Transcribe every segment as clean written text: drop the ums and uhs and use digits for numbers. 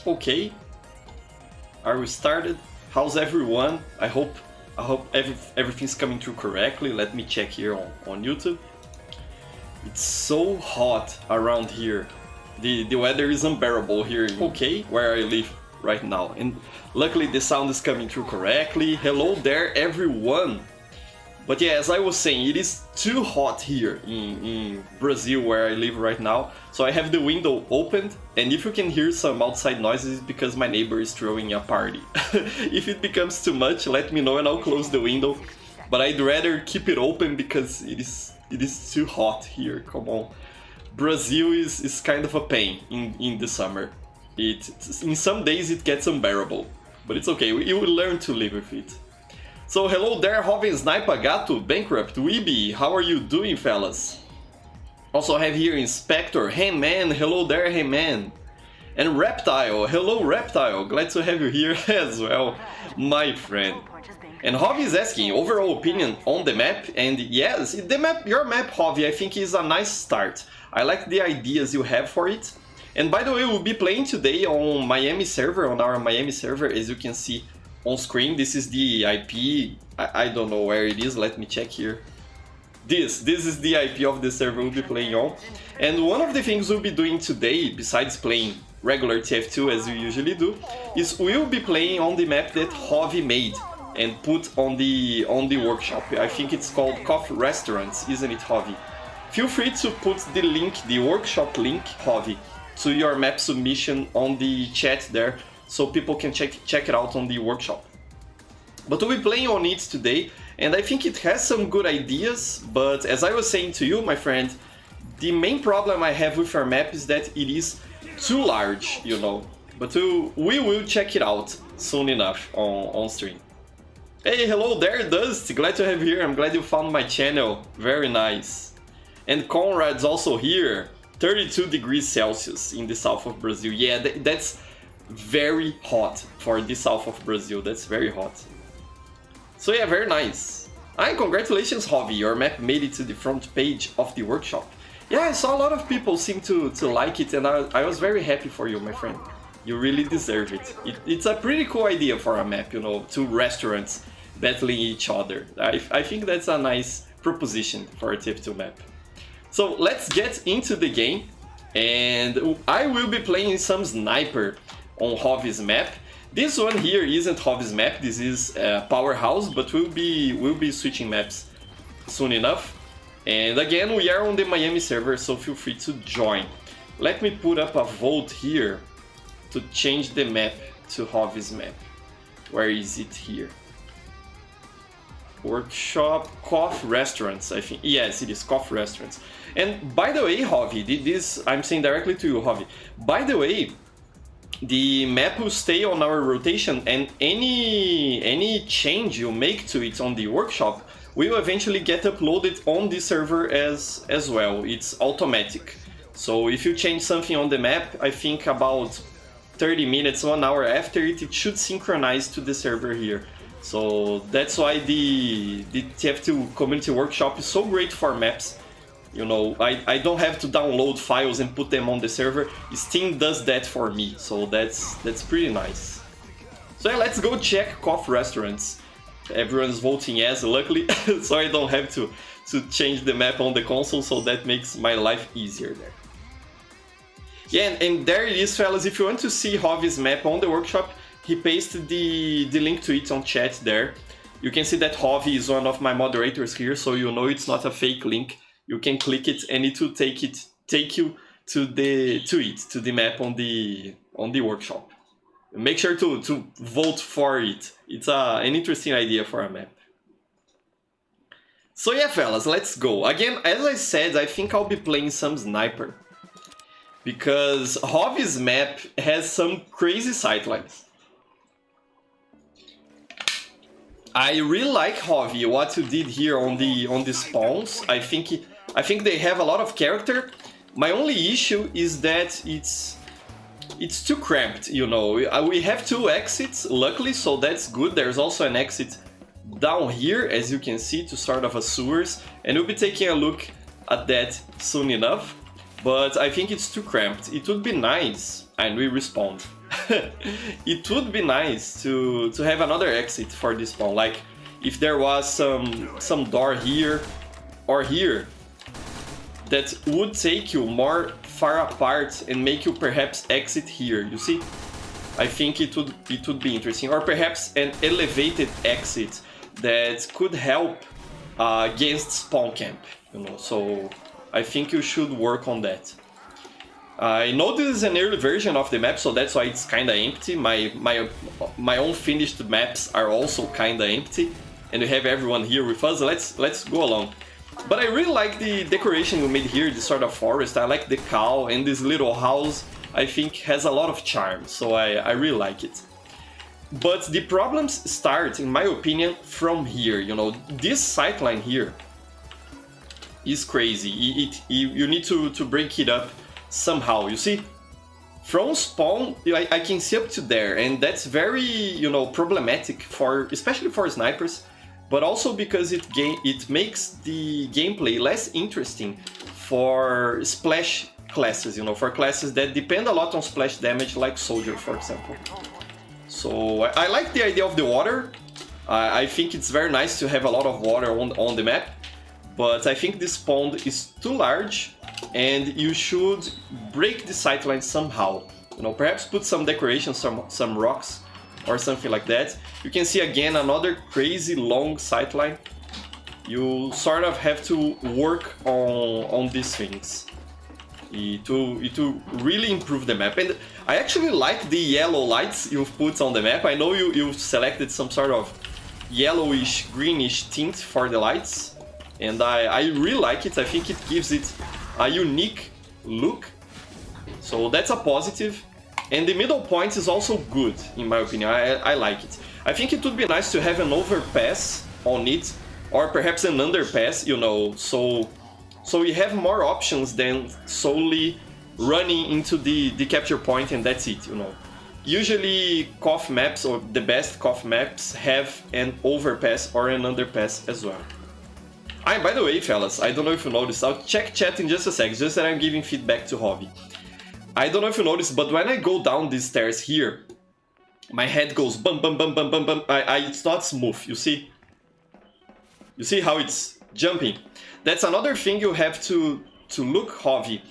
Okay. Are we started? How's everyone? I hope everything's coming through correctly. Let me check here on YouTube. It's so hot around here. The weather is unbearable here in UK, where I live right now. And luckily the sound is coming through correctly. Hello there, everyone. But yeah, as I was saying, it is too hot here in Brazil, where I live right now. So I have the window opened, and if you can hear some outside noises, it's because my neighbor is throwing a party. If it becomes too much, let me know and I'll close the window. But I'd rather keep it open because it is too hot here, come on. Brazil is kind of a pain in the summer. In some days it gets unbearable, but it's okay, you will learn to live with it. So hello there, Jovem Sniper, Gato, Bankrupt, Weeby, how are you doing, fellas? Also have here Inspector, hey man, hello there, hey man. And Reptile, hello Reptile, glad to have you here as well, my friend. And Javi is asking, overall opinion on the map, and yes, the map, your map, Javi, I think is a nice start. I like the ideas you have for it. And by the way, we'll be playing today on Miami server, on our Miami server, as you can see on screen. This is the IP, I don't know where it is, let me check here. This is the IP of the server we'll be playing on. And one of the things we'll be doing today, besides playing regular TF2 as we usually do, is we'll be playing on the map that Javi made and put on the workshop. I think it's called Coffee Restaurants, isn't it, Javi? Feel free to put the link, the workshop link, Javi, to your map submission on the chat there, so people can check it out on the workshop. But we'll be playing on it today, and I think it has some good ideas, but as I was saying to you, my friend, the main problem I have with our map is that it is too large, you know. But we will check it out soon enough on stream. Hey, hello there, Dust, glad to have you here, I'm glad you found my channel, very nice. And Conrad's also here, 32 degrees Celsius in the south of Brazil. Yeah, that's very hot for the south of Brazil, that's very hot. So yeah, very nice. And congratulations, Javi, your map made it to the front page of the workshop. Yeah, I saw a lot of people seem to like it, and I was very happy for you, my friend. You really deserve it. It's a pretty cool idea for a map, you know, two restaurants battling each other. I think that's a nice proposition for a TF2 map. So let's get into the game, and I will be playing some sniper on Javi's map. This one here isn't Javi's map, this is Powerhouse, but we'll be switching maps soon enough. And again, we are on the Miami server, so feel free to join. Let me put up a vote here to change the map to Javi's map. Where is it here? Workshop, Coffee Restaurants, I think. Yes, it is Coffee Restaurants. And by the way, Javi, this I'm saying directly to you, Javi. By the way, the map will stay on our rotation, and any change you make to it on the workshop will eventually get uploaded on the server as well. It's automatic. So if you change something on the map, I think about 30 minutes, 1 hour after it should synchronize to the server here. So that's why the TF2 Community Workshop is so great for maps. You know, I don't have to download files and put them on the server. Steam does that for me, so that's pretty nice. So yeah, let's go check Coffee Restaurants. Everyone's voting yes, luckily, so I don't have to change the map on the console, so that makes my life easier there. Yeah, and there it is, fellas. If you want to see Javi's map on the workshop, he pasted the link to it on chat there. You can see that Javi is one of my moderators here, so you know it's not a fake link. You can click it and it will take you to the map on the workshop. Make sure to vote for it. It's an interesting idea for a map. So yeah, fellas, let's go. Again, as I said, I think I'll be playing some sniper, because Javi's map has some crazy sightlines. I really like Javi, what you did here on the spawns. I think they have a lot of character. My only issue is that it's too cramped, you know. We have 2 exits, luckily, so that's good. There's also an exit down here, as you can see, to sort of a sewers, and we'll be taking a look at that soon enough. But I think it's too cramped. It would be nice, and we respawned. it would be nice to have another exit for this spawn. Like if there was some door here or here that would take you more far apart and make you perhaps exit here, you see? I think it would be interesting. Or perhaps an elevated exit that could help against spawn camp, you know. So I think you should work on that. I know this is an early version of the map, so that's why it's kinda empty. My own finished maps are also kinda empty, and we have everyone here with us. Let's go along. But I really like the decoration you made here, this sort of forest. I like the cow, and this little house I think has a lot of charm, so I really like it. But the problems start, in my opinion, from here. You know, this sightline here is crazy. You need to break it up somehow, you see? From spawn, I can see up to there, and that's very, you know, problematic for, especially for snipers, but also because it makes the gameplay less interesting for splash classes, you know, for classes that depend a lot on splash damage, like soldier, for example. So I like the idea of the water. I think it's very nice to have a lot of water on the map, but I think this pond is too large, and you should break the sightline somehow. You know, perhaps put some decorations, some rocks or something like that. You can see again another crazy long sightline. You sort of have to work on these things to really improve the map. And I actually like the yellow lights you've put on the map. I know you've selected some sort of yellowish, greenish tint for the lights, and I really like it. I think it gives it a unique look, so that's a positive. And the middle point is also good, in my opinion. I like it. I think it would be nice to have an overpass on it, or perhaps an underpass, you know, so we have more options than solely running into the capture point and that's it, you know. Usually KOF maps, or the best KOF maps, have an overpass or an underpass as well. By the way, fellas, I don't know if you noticed, I'll check chat in just a sec, just that I'm giving feedback to Hobby. I don't know if you noticed, but when I go down these stairs here, my head goes bum bum bum bum bum bum. It's not smooth, you see? You see how it's jumping? That's another thing you have to look, Hobby.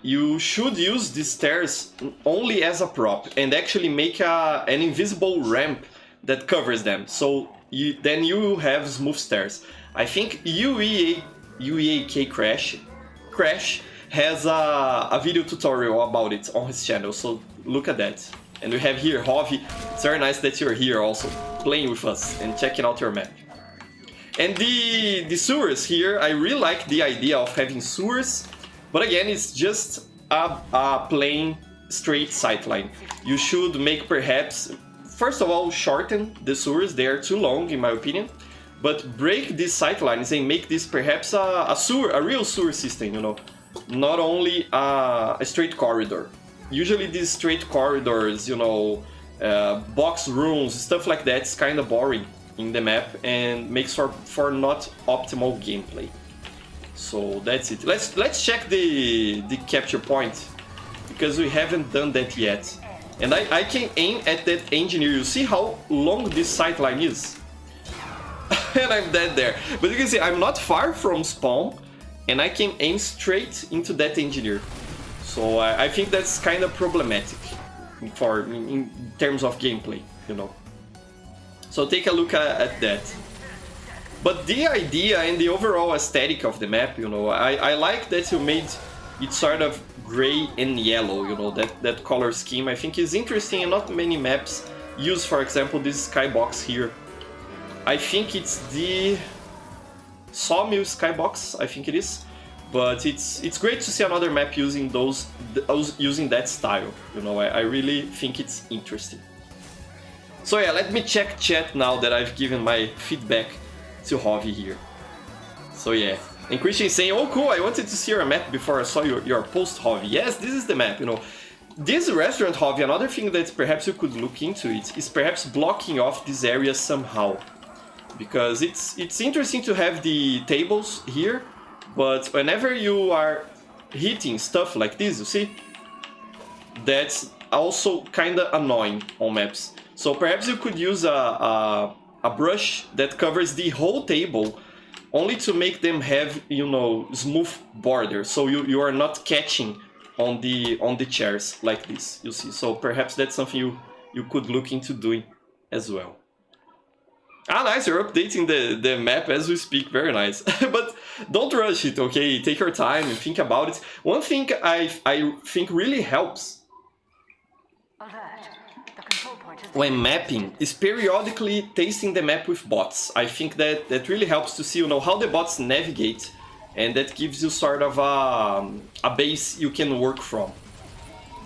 You should use these stairs only as a prop and actually make an invisible ramp that covers them, so then you have smooth stairs. I think UEAK Crash has a video tutorial about it on his channel, so look at that. And we have here Hobby. It's very nice that you're here also, playing with us and checking out your map. And the sewers here, I really like the idea of having sewers, but again, it's just a plain straight sightline. You should make perhaps, first of all, shorten the sewers. They are too long in my opinion, but break these sightlines and make this perhaps a real sewer system, you know, not only a straight corridor. Usually these straight corridors, you know, box rooms, stuff like that, is kind of boring in the map and makes for not optimal gameplay. So that's it. Let's check the capture point, because we haven't done that yet. And I can aim at that engineer. You see how long this sightline is? And I'm dead there. But you can see I'm not far from spawn, and I can aim straight into that engineer. So I think that's kind of problematic in terms of gameplay, you know. So take a look at that. But the idea and the overall aesthetic of the map, you know, I like that you made it sort of gray and yellow, you know, that color scheme I think is interesting, and not many maps use, for example, this skybox here. I think it's the Sawmill skybox, I think it is. But it's great to see another map using using that style, you know. I really think it's interesting. So yeah, let me check chat now that I've given my feedback to Hobby here. So yeah, and Christian is saying, oh cool, I wanted to see your map before I saw your post, Hobby. Yes, this is the map, you know. This restaurant, Hobby, another thing that perhaps you could look into it is perhaps blocking off this area somehow. Because it's interesting to have the tables here, but whenever you are hitting stuff like this, you see, that's also kind of annoying on maps. So perhaps you could use a brush that covers the whole table, only to make them have, you know, smooth borders, so you are not catching on the chairs like this, you see. So perhaps that's something you could look into doing as well. Ah, nice, you're updating the map as we speak, very nice. But don't rush it, okay? Take your time and think about it. One thing I think really helps when mapping is periodically testing the map with bots. I think that really helps to see, you know, how the bots navigate, and that gives you sort of a base you can work from.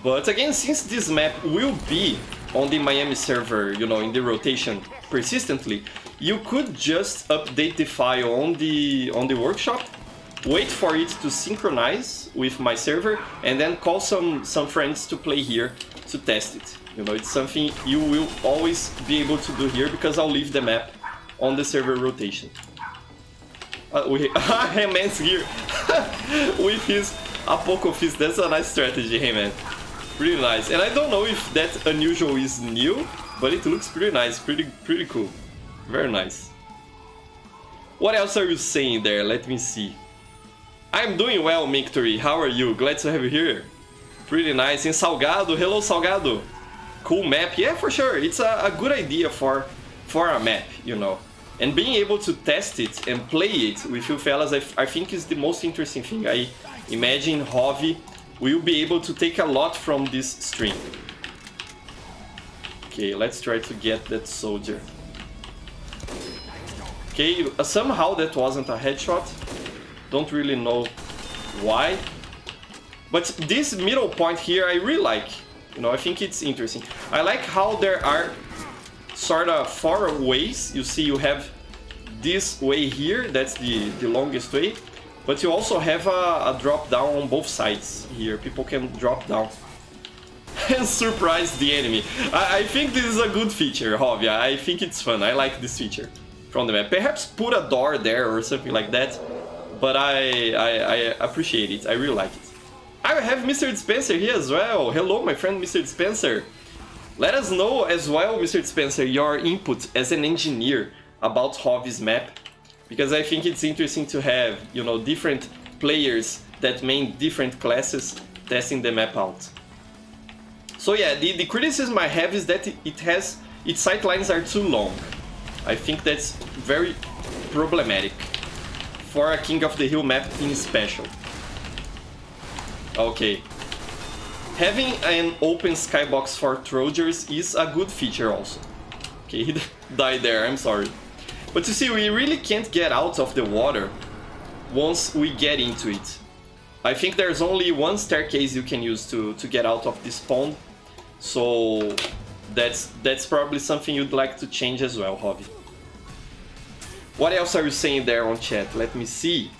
But again, since this map will be on the Miami server, you know, in the rotation persistently, you could just update the file on the workshop, wait for it to synchronize with my server, and then call some friends to play here to test it. You know, it's something you will always be able to do here, because I'll leave the map on the server rotation. Heyman's here with his Apoco Fist. That's a nice strategy, Heyman. Really nice. And I don't know if that unusual is new, but it looks pretty nice, pretty cool. Very nice. What else are you saying there? Let me see. I'm doing well, Mictory. How are you? Glad to have you here. Pretty nice. And Salgado, hello Salgado. Cool map. Yeah, for sure. It's a good idea for a map, you know. And being able to test it and play it with you fellas, I think is the most interesting thing. I imagine Hobby will be able to take a lot from this stream. Okay, let's try to get that soldier. Okay, somehow that wasn't a headshot. Don't really know why. But this middle point here I really like. You know, I think it's interesting. I like how there are sort of 4 ways. You see, you have this way here, that's the longest way. But you also have a drop down on both sides here. People can drop down and surprise the enemy. I think this is a good feature, Hobby. I think it's fun. I like this feature from the map. Perhaps put a door there or something like that. But I appreciate it. I really like it. I have Mr. Dispenser here as well. Hello, my friend Mr. Dispenser. Let us know as well, Mr. Dispenser, your input as an engineer about Hobby's map. Because I think it's interesting to have, you know, different players that main different classes testing the map out. So yeah, the criticism I have is that its sightlines are too long. I think that's very problematic for a King of the Hill map in special. Okay. Having an open skybox for Trojans is a good feature also. Okay, he died there, I'm sorry. But you see, we really can't get out of the water once we get into it. I think there's only one staircase you can use to get out of this pond. So that's probably something you'd like to change as well, Hobby. What else are you saying there on chat? Let me see.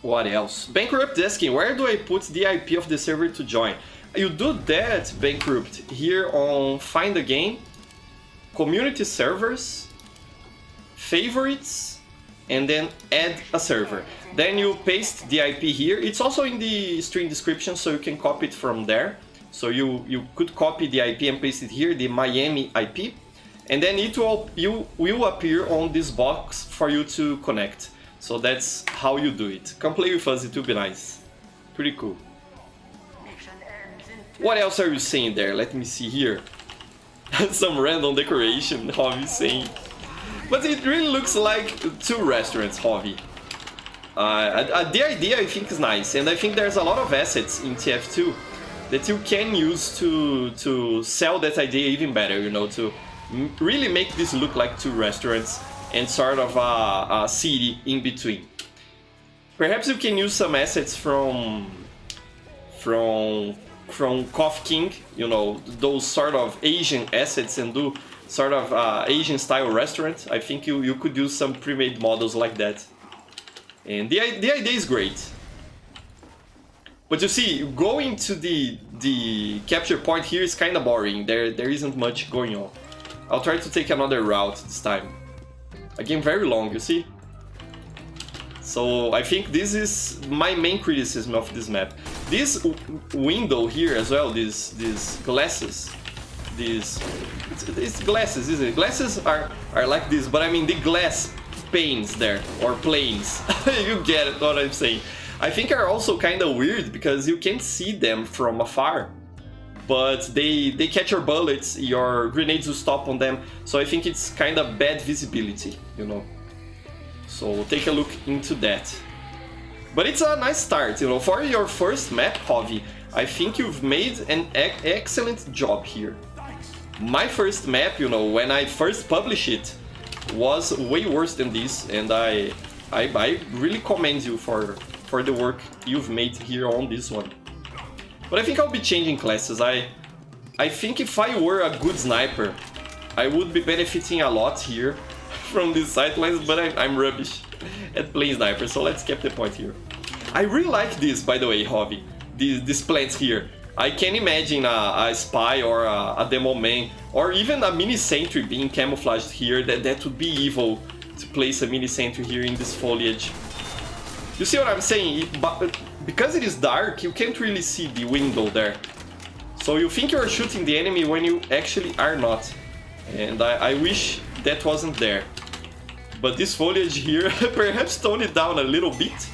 What else? Bankrupt asking, where do I put the IP of the server to join? You do that, Bankrupt, here on Find a Game, Community Servers, Favorites, and then Add a Server. Then you paste the IP here. It's also in the stream description, so you can copy it from there. So you could copy the IP and paste it here, the Miami IP. And then it will appear on this box for you to connect. So that's how you do it. Come play with us, it will be nice. Pretty cool. What else are you saying there? Let me see here. Some random decoration, Hobby saying. But it really looks like 2 restaurants, Hobby. The idea I think is nice, and I think there's a lot of assets in TF2 that you can use to sell that idea even better, you know, to really make this look like 2 restaurants and sort of a city in between. Perhaps you can use some assets from Coffee King, you know, those sort of Asian assets, and do sort of Asian style restaurant. I think you could use some pre-made models like that. And the idea is great. But you see, going to the capture point here is kind of boring. There isn't much going on. I'll try to take another route this time. Again, very long, you see? So I think this is my main criticism of this map. This window here as well, these glasses, it's glasses, isn't it? Glasses are like this, but I mean the glass panes there, or planes. You get it, what I'm saying. I think are also kind of weird because you can't see them from afar, but they catch your bullets, your grenades will stop on them, so I think it's kind of bad visibility, you know. So take a look into that. But it's a nice start, you know, for your first map, Javi. I think you've made an excellent job here. My first map, you know, when I first published it, was way worse than this, and I really commend you for the work you've made here on this one. But I think I'll be changing classes. I think if I were a good sniper, I would be benefiting a lot here from these sightlines, but I'm rubbish at playing sniper, so let's keep the point here. I really like this, by the way, Javi, these plants here. I can imagine a spy or a demo man, or even a mini sentry being camouflaged here. That would be evil to place a mini sentry here in this foliage. You see what I'm saying? Because it is dark, you can't really see the window there. So you think you're shooting the enemy when you actually are not. And I wish that wasn't there. But this foliage here, perhaps tone it down a little bit.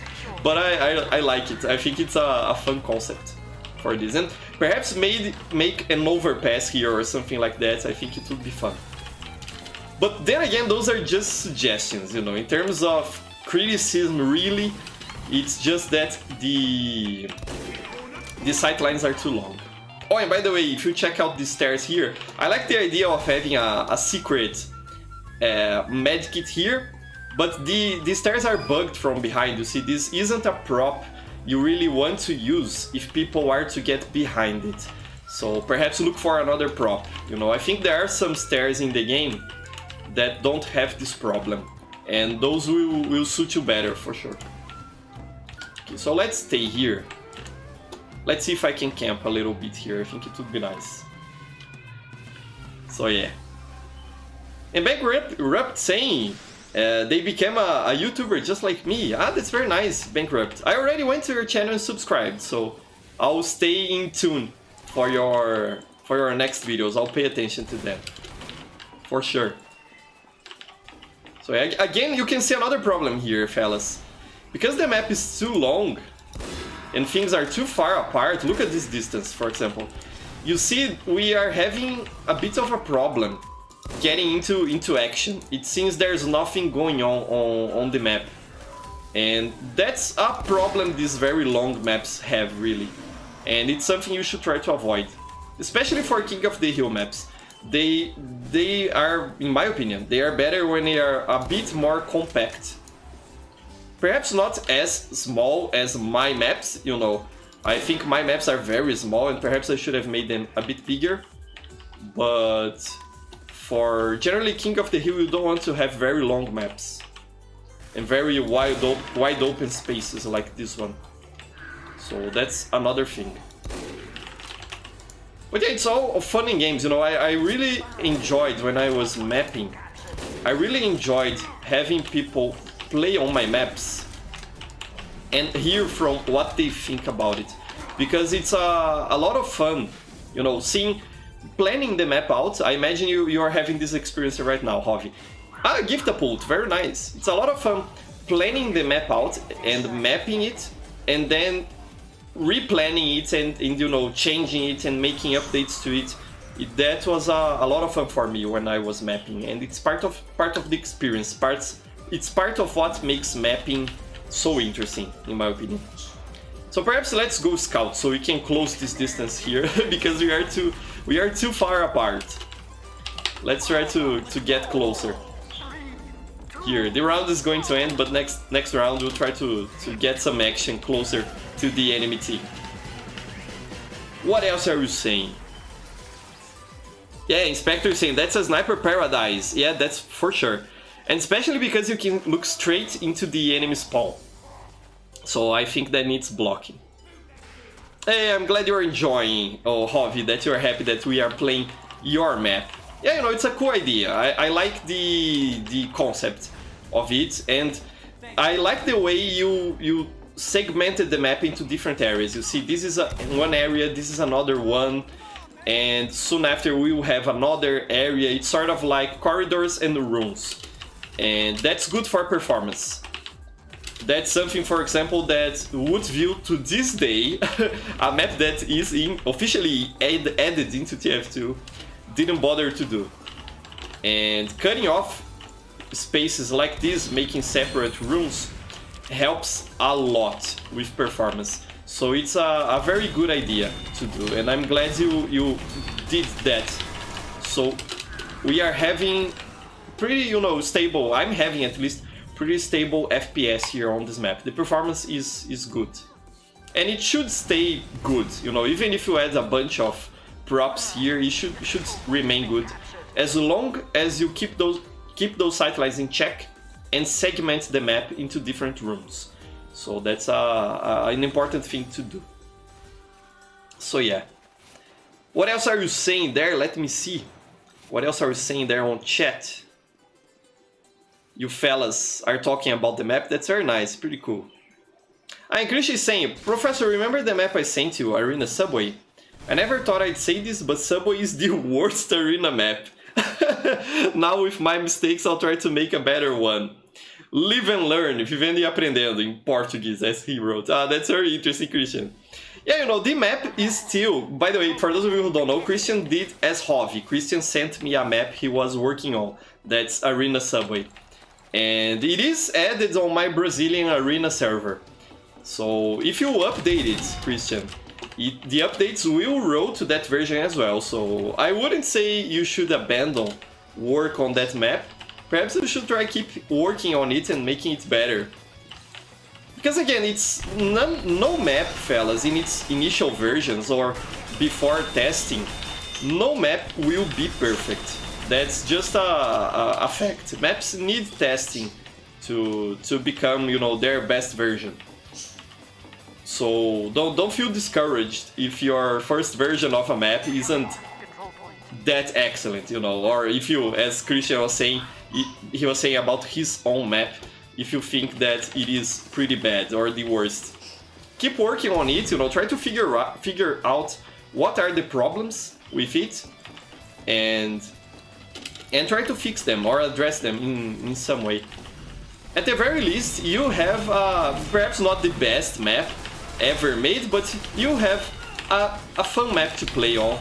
But I like it. I think it's a fun concept for this. And perhaps make an overpass here or something like that. I think it would be fun. But then again, those are just suggestions, you know. In terms of criticism, really, it's just that the sightlines are too long. Oh, and by the way, if you check out these stairs here, I like the idea of having a secret medkit here, but the stairs are bugged from behind. You see, this isn't a prop you really want to use if people are to get behind it. So perhaps look for another prop. You know, I think there are some stairs in the game that don't have this problem, and those will suit you better for sure. Okay, so let's stay here. Let's see if I can camp a little bit here. I think it would be nice. So yeah. And Bankrupt saying they became a YouTuber just like me. Ah, that's very nice, Bankrupt. I already went to your channel and subscribed, so I'll stay in tune for your next videos. I'll pay attention to them, for sure. So again, you can see another problem here, fellas. Because the map is too long and things are too far apart, look at this distance, for example. You see, we are having a bit of a problem getting into action. It seems there's nothing going on the map. And that's a problem these very long maps have, really. And it's something you should try to avoid. Especially for King of the Hill maps. They are, in my opinion, they are better when they are a bit more compact. Perhaps not as small as my maps, you know. I think my maps are very small and perhaps I should have made them a bit bigger. But for generally King of the Hill, you don't want to have very long maps. And very wide open spaces like this one. So that's another thing. But yeah, it's all fun in games, you know. I really enjoyed when I was mapping. I really enjoyed having people play on my maps and hear from what they think about it, because it's a lot of fun, you know, planning the map out. I imagine you are having this experience right now, Javi. Ah, Giftapult, very nice. It's a lot of fun planning the map out and mapping it, and then replanning it and you know, changing it and making updates to it. That was a lot of fun for me when I was mapping, and it's part of the experience. It's part of what makes mapping so interesting, in my opinion. So perhaps let's go scout so we can close this distance here because we are too far apart. Let's try to get closer. Here, the round is going to end, but next round we'll try to get some action closer to the enemy team. What else are you saying? Yeah, Inspector is saying that's a sniper paradise. Yeah, that's for sure. And especially because you can look straight into the enemy spawn. So I think that needs blocking. Hey, I'm glad you're enjoying, oh Javi, that you're happy that we are playing your map. Yeah, you know, it's a cool idea. I like the concept of it, and I like the way you segmented the map into different areas. You see, this is one area, this is another one, and soon after we will have another area. It's sort of like corridors and rooms, and that's good for performance. That's something, for example, that Woodview to this day, a map that is officially added into TF2, didn't bother to do. And cutting off spaces like this, making separate rooms, helps a lot with performance. So it's a very good idea to do, and I'm glad you did that. So we are having pretty, stable, I'm having at least pretty stable FPS here on this map. The performance is good. And it should stay good, even if you add a bunch of props here, it should remain good. As long as you keep those sightlines in check and segment the map into different rooms. So that's an important thing to do. So yeah. What else are you saying there? Let me see. What else are you saying there on chat? You fellas are talking about the map. That's very nice. Pretty cool. And Krish is saying, Professor, remember the map I sent you, Arena Subway? I never thought I'd say this, but Subway is the worst arena map. Now with my mistakes, I'll try to make a better one. Live and learn, vivendo e aprendendo, in Portuguese, as he wrote. That's very interesting, Christian. Yeah, the map is still... By the way, for those of you who don't know, Christian did as hobby. Christian sent me a map he was working on. That's Arena Subway. And it is added on my Brazilian Arena server. So if you update it, Christian, the updates will roll to that version as well. So I wouldn't say you should abandon work on that map. Perhaps you should try keep working on it and making it better. Because again, it's no map, fellas, in its initial versions or before testing, no map will be perfect. That's just a fact. Maps need testing to become, their best version. So don't feel discouraged if your first version of a map isn't that excellent, or if you, as Christian was saying, he was saying about his own map, if you think that it is pretty bad or the worst. Keep working on it, try to figure out what are the problems with it, and try to fix them or address them in some way. At the very least, you have perhaps not the best map ever made, but you have a fun map to play on.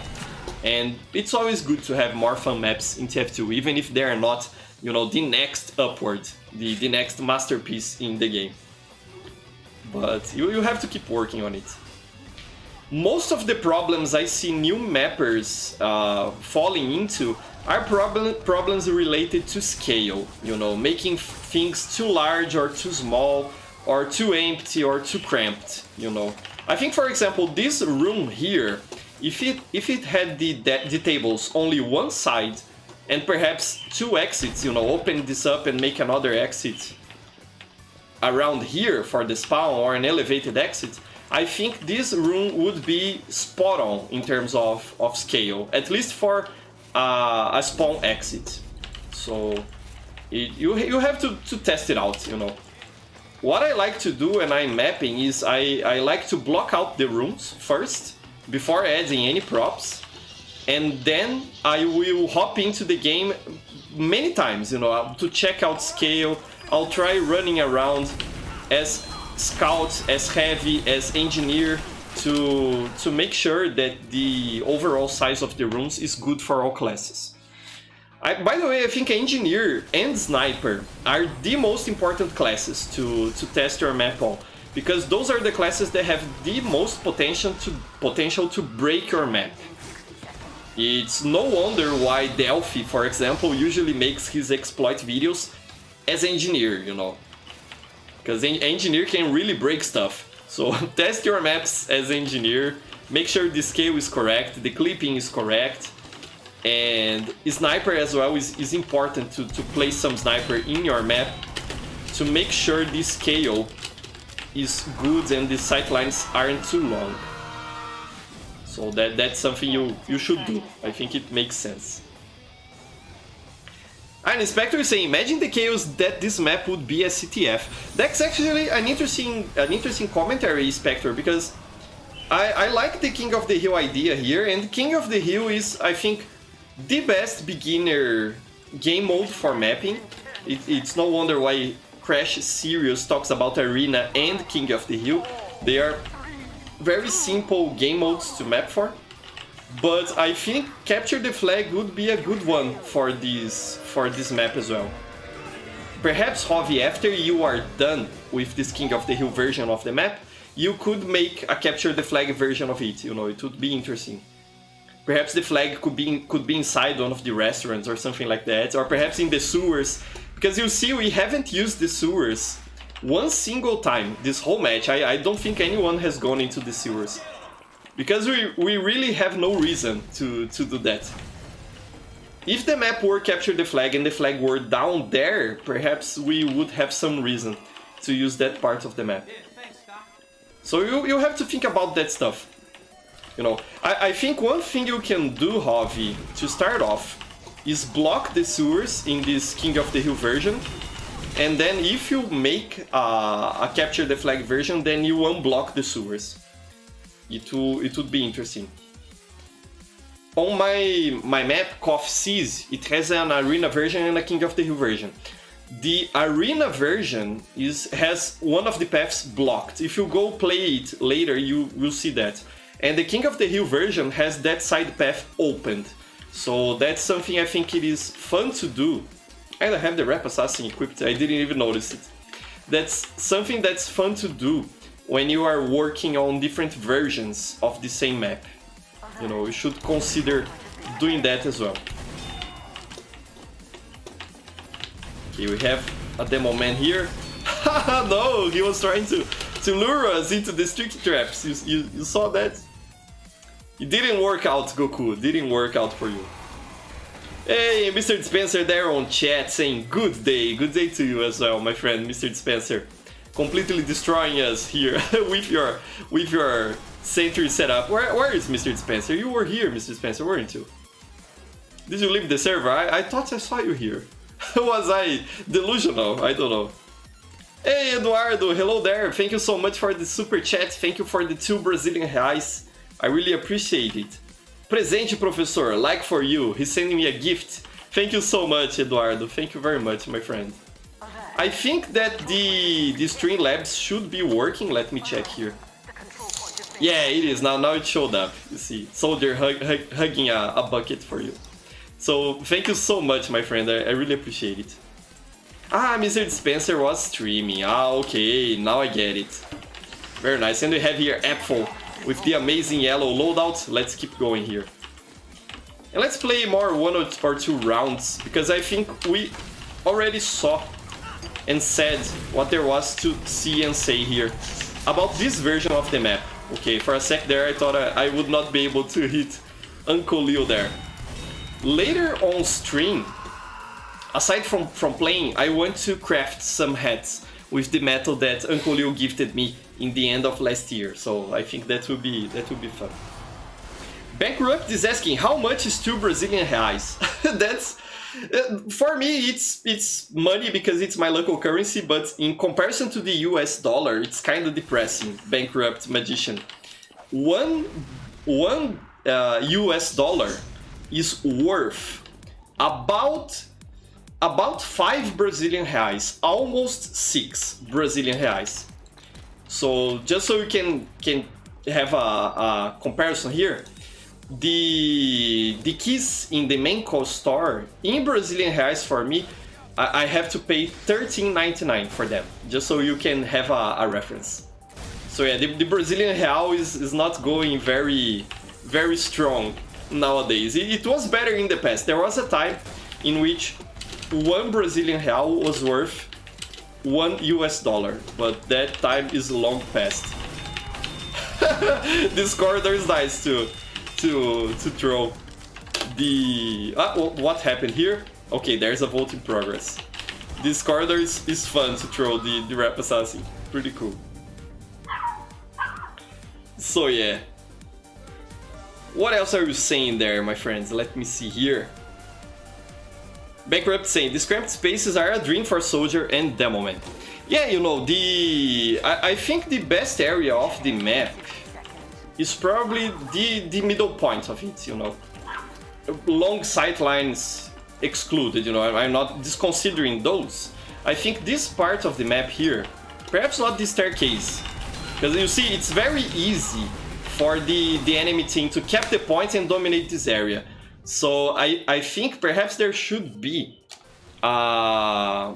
And it's always good to have more fun maps in TF2, even if they are not, the next upward, the next masterpiece in the game. But you have to keep working on it. Most of the problems I see new mappers falling into are problems related to scale, making things too large or too small, or too empty or too cramped, I think, for example, this room here, if it had the tables only one side and perhaps two exits, open this up and make another exit around here for the spawn or an elevated exit, I think this room would be spot on in terms of scale, at least for a spawn exit. So you have to test it out, What I like to do when I'm mapping is I like to block out the rooms first, before adding any props, and then I will hop into the game many times, to check out scale. I'll try running around as scout, as heavy, as engineer, to make sure that the overall size of the rooms is good for all classes. By the way, I think engineer and sniper are the most important classes to test your map on, because those are the classes that have the most potential to break your map. It's no wonder why Delphi, for example, usually makes his exploit videos as engineer, because engineer can really break stuff. So test your maps as engineer, make sure the scale is correct, the clipping is correct, and sniper as well is important to place some sniper in your map to make sure the scale is good and the sightlines aren't too long. So that's something you should do. I think it makes sense. And Inspector is saying, imagine the chaos that this map would be as CTF. That's actually an interesting commentary, Spectre, because I like the King of the Hill idea here, and King of the Hill is, I think, the best beginner game mode for mapping. It's no wonder why Crash Serious talks about Arena and King of the Hill. They are very simple game modes to map for. But I think Capture the Flag would be a good one for this map as well. Perhaps, Hovi, after you are done with this King of the Hill version of the map, you could make a Capture the Flag version of it, you know, it would be interesting. Perhaps the flag could be inside one of the restaurants or something like that, or perhaps in the sewers, because you see we haven't used the sewers one single time this whole match. I don't think anyone has gone into the sewers. Because we really have no reason to do that. If the map were Capture the Flag and the flag were down there, perhaps we would have some reason to use that part of the map. So you have to think about that stuff. You know, I think one thing you can do, Hovi, to start off, is block the sewers in this King of the Hill version. And then if you make a Capture the Flag version, then you unblock the sewers. It would be interesting. On my map, Cough Seas, it has an Arena version and a King of the Hill version. The Arena version has one of the paths blocked. If you go play it later, you will see that. And the King of the Hill version has that side path opened. So that's something I think it is fun to do. And I have the Rap Assassin equipped, I didn't even notice it. That's something that's fun to do when you are working on different versions of the same map. You know, you should consider doing that as well. Okay, we have a demo man here. Haha, no, he was trying to lure us into the sticky traps. You saw that? It didn't work out, Goku. It didn't work out for you. Hey, Mr. Spencer there on chat saying good day. Good day to you as well, my friend, Mr. Spencer. Completely destroying us here with your sentry setup. Where is Mr. Spencer? You were here, Mr. Spencer, weren't you? Did you leave the server? I thought I saw you here. Was I delusional? I don't know. Hey, Eduardo, hello there. Thank you so much for the super chat. Thank you for the 2 Brazilian reais. I really appreciate it. Presente, professor, like for you. He's sending me a gift. Thank you so much, Eduardo. Thank you very much, my friend. I think that the Streamlabs should be working. Let me check here. Yeah, it is. Now it showed up. You see, Soldier hugging a bucket for you. So thank you so much, my friend. I really appreciate it. Ah, Mr. Spencer was streaming. Ah, okay. Now I get it. Very nice. And we have here Apple with the amazing yellow loadout. Let's keep going here. And let's play more 1 or 2 rounds, because I think we already saw and said what there was to see and say here about this version of the map. Okay, for a sec there I thought I would not be able to hit Uncle Leo there. Later on stream, aside from playing, I want to craft some hats with the metal that Uncle Leo gifted me in the end of last year. So I think that will be fun. Bankrupt is asking how much is 2 Brazilian reais? That's for me it's money because it's my local currency, but in comparison to the US dollar, it's kind of depressing. Bankrupt magician. One US dollar is worth about 5 Brazilian reais, almost 6 Brazilian reais. So just so you can have a comparison here, the keys in the main cost store in Brazilian reais for me, I have to pay $13.99 for them, just so you can have a reference. So yeah, the Brazilian real is not going very strong nowadays. It was better in the past. There was a time in which 1 Brazilian real was worth 1 US dollar, but that time is long past. This corridor is nice to throw the... what happened here? Okay, there's a vote in progress. This corridor is fun to throw the Rap Assassin. Pretty cool. So yeah. What else are you saying there, my friends? Let me see here. Bankrupt saying, these cramped spaces are a dream for soldier and demo man. Yeah, you know, I think the best area of the map is probably the middle point of it, you know. Long sight lines excluded, you know, I'm not disconsidering those. I think this part of the map here, perhaps not the staircase, because you see, it's very easy for the enemy team to cap the points and dominate this area. So I think perhaps there should be a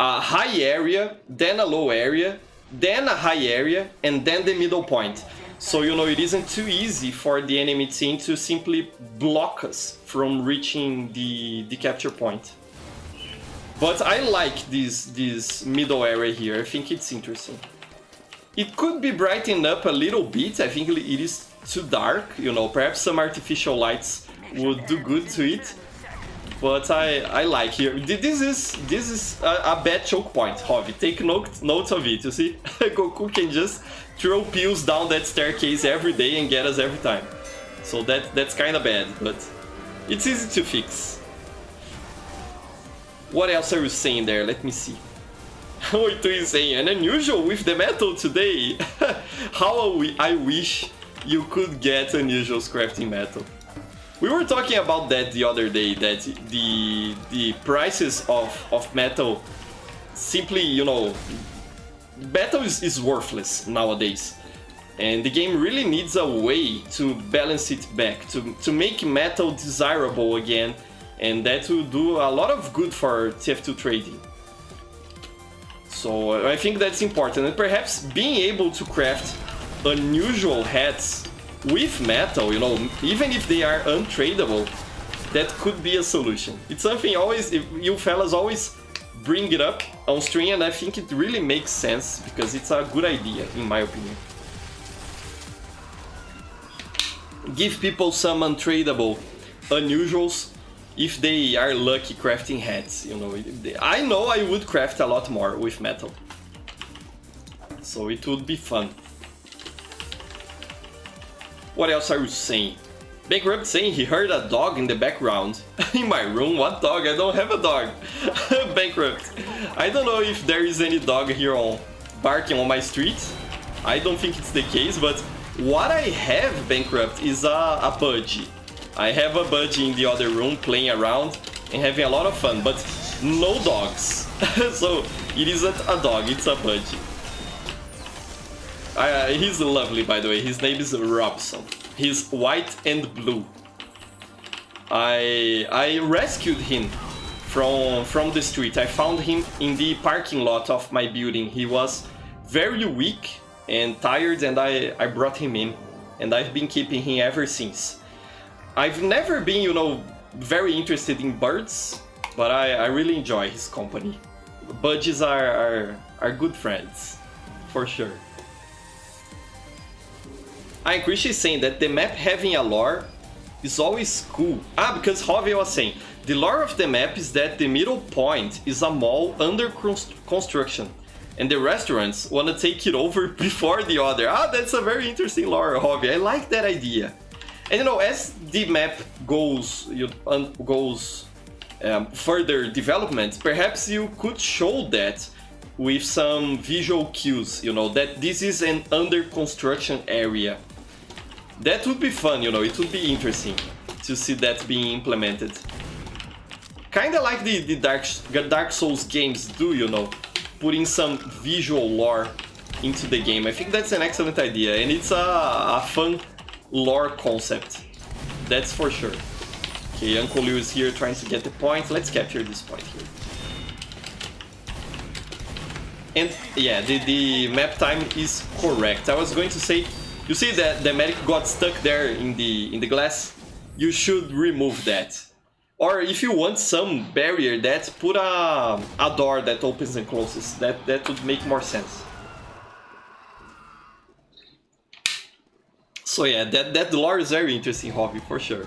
high area, then a low area, then a high area, and then the middle point. So, you know, it isn't too easy for the enemy team to simply block us from reaching the capture point. But I like this middle area here. I think it's interesting. It could be brightened up a little bit. I think it is too dark, you know, perhaps some artificial lights would do good to it. But I like here. This is a bad choke point, Hovi. Take notes of it, you see? Goku can just throw pills down that staircase every day and get us every time. So that's kind of bad, but it's easy to fix. What else are you saying there? Let me see. What are you saying? And unusual with the metal today. How I wish you could get unusual crafting metal. We were talking about that the other day, that the prices of metal simply, you know, metal is worthless nowadays. And the game really needs a way to balance it back, to make metal desirable again, and that will do a lot of good for TF2 trading. So I think that's important, and perhaps being able to craft unusual hats with metal, you know, even if they are untradeable, that could be a solution. It's something always, you fellas always bring it up on stream, and I think it really makes sense because it's a good idea, in my opinion. Give people some untradeable unusuals if they are lucky crafting hats, you know. I know I would craft a lot more with metal, so it would be fun. What else are you saying? Bankrupt saying he heard a dog in the background. In my room? What dog? I don't have a dog. Bankrupt. I don't know if there is any dog here barking on my street. I don't think it's the case, but what I have, Bankrupt, is a budgie. I have a budgie in the other room playing around and having a lot of fun, but no dogs. So it isn't a dog, it's a budgie. He's lovely, by the way. His name is Robson. He's white and blue. I rescued him from the street. I found him in the parking lot of my building. He was very weak and tired, and I brought him in, and I've been keeping him ever since. I've never been, you know, very interested in birds, but I really enjoy his company. Budgies are good friends, for sure. Chris is saying that the map having a lore is always cool. Because Hovi was saying, the lore of the map is that the middle point is a mall under construction, and the restaurants want to take it over before the other. That's a very interesting lore, Hovi. I like that idea. And you know, as the map goes further development, perhaps you could show that with some visual cues, you know, that this is an under construction area. That would be fun, you know, it would be interesting to see that being implemented. Kinda like the Dark Souls games do, you know, putting some visual lore into the game. I think that's an excellent idea, and it's a fun lore concept, that's for sure. Okay, Uncle Liu is here trying to get the point. Let's capture this point here. And yeah, the map time is correct. I was going to say, you see that the medic got stuck there in the glass? You should remove that. Or if you want some barrier, put a door that opens and closes. That would make more sense. So yeah, that lore is very interesting, Hobby, for sure.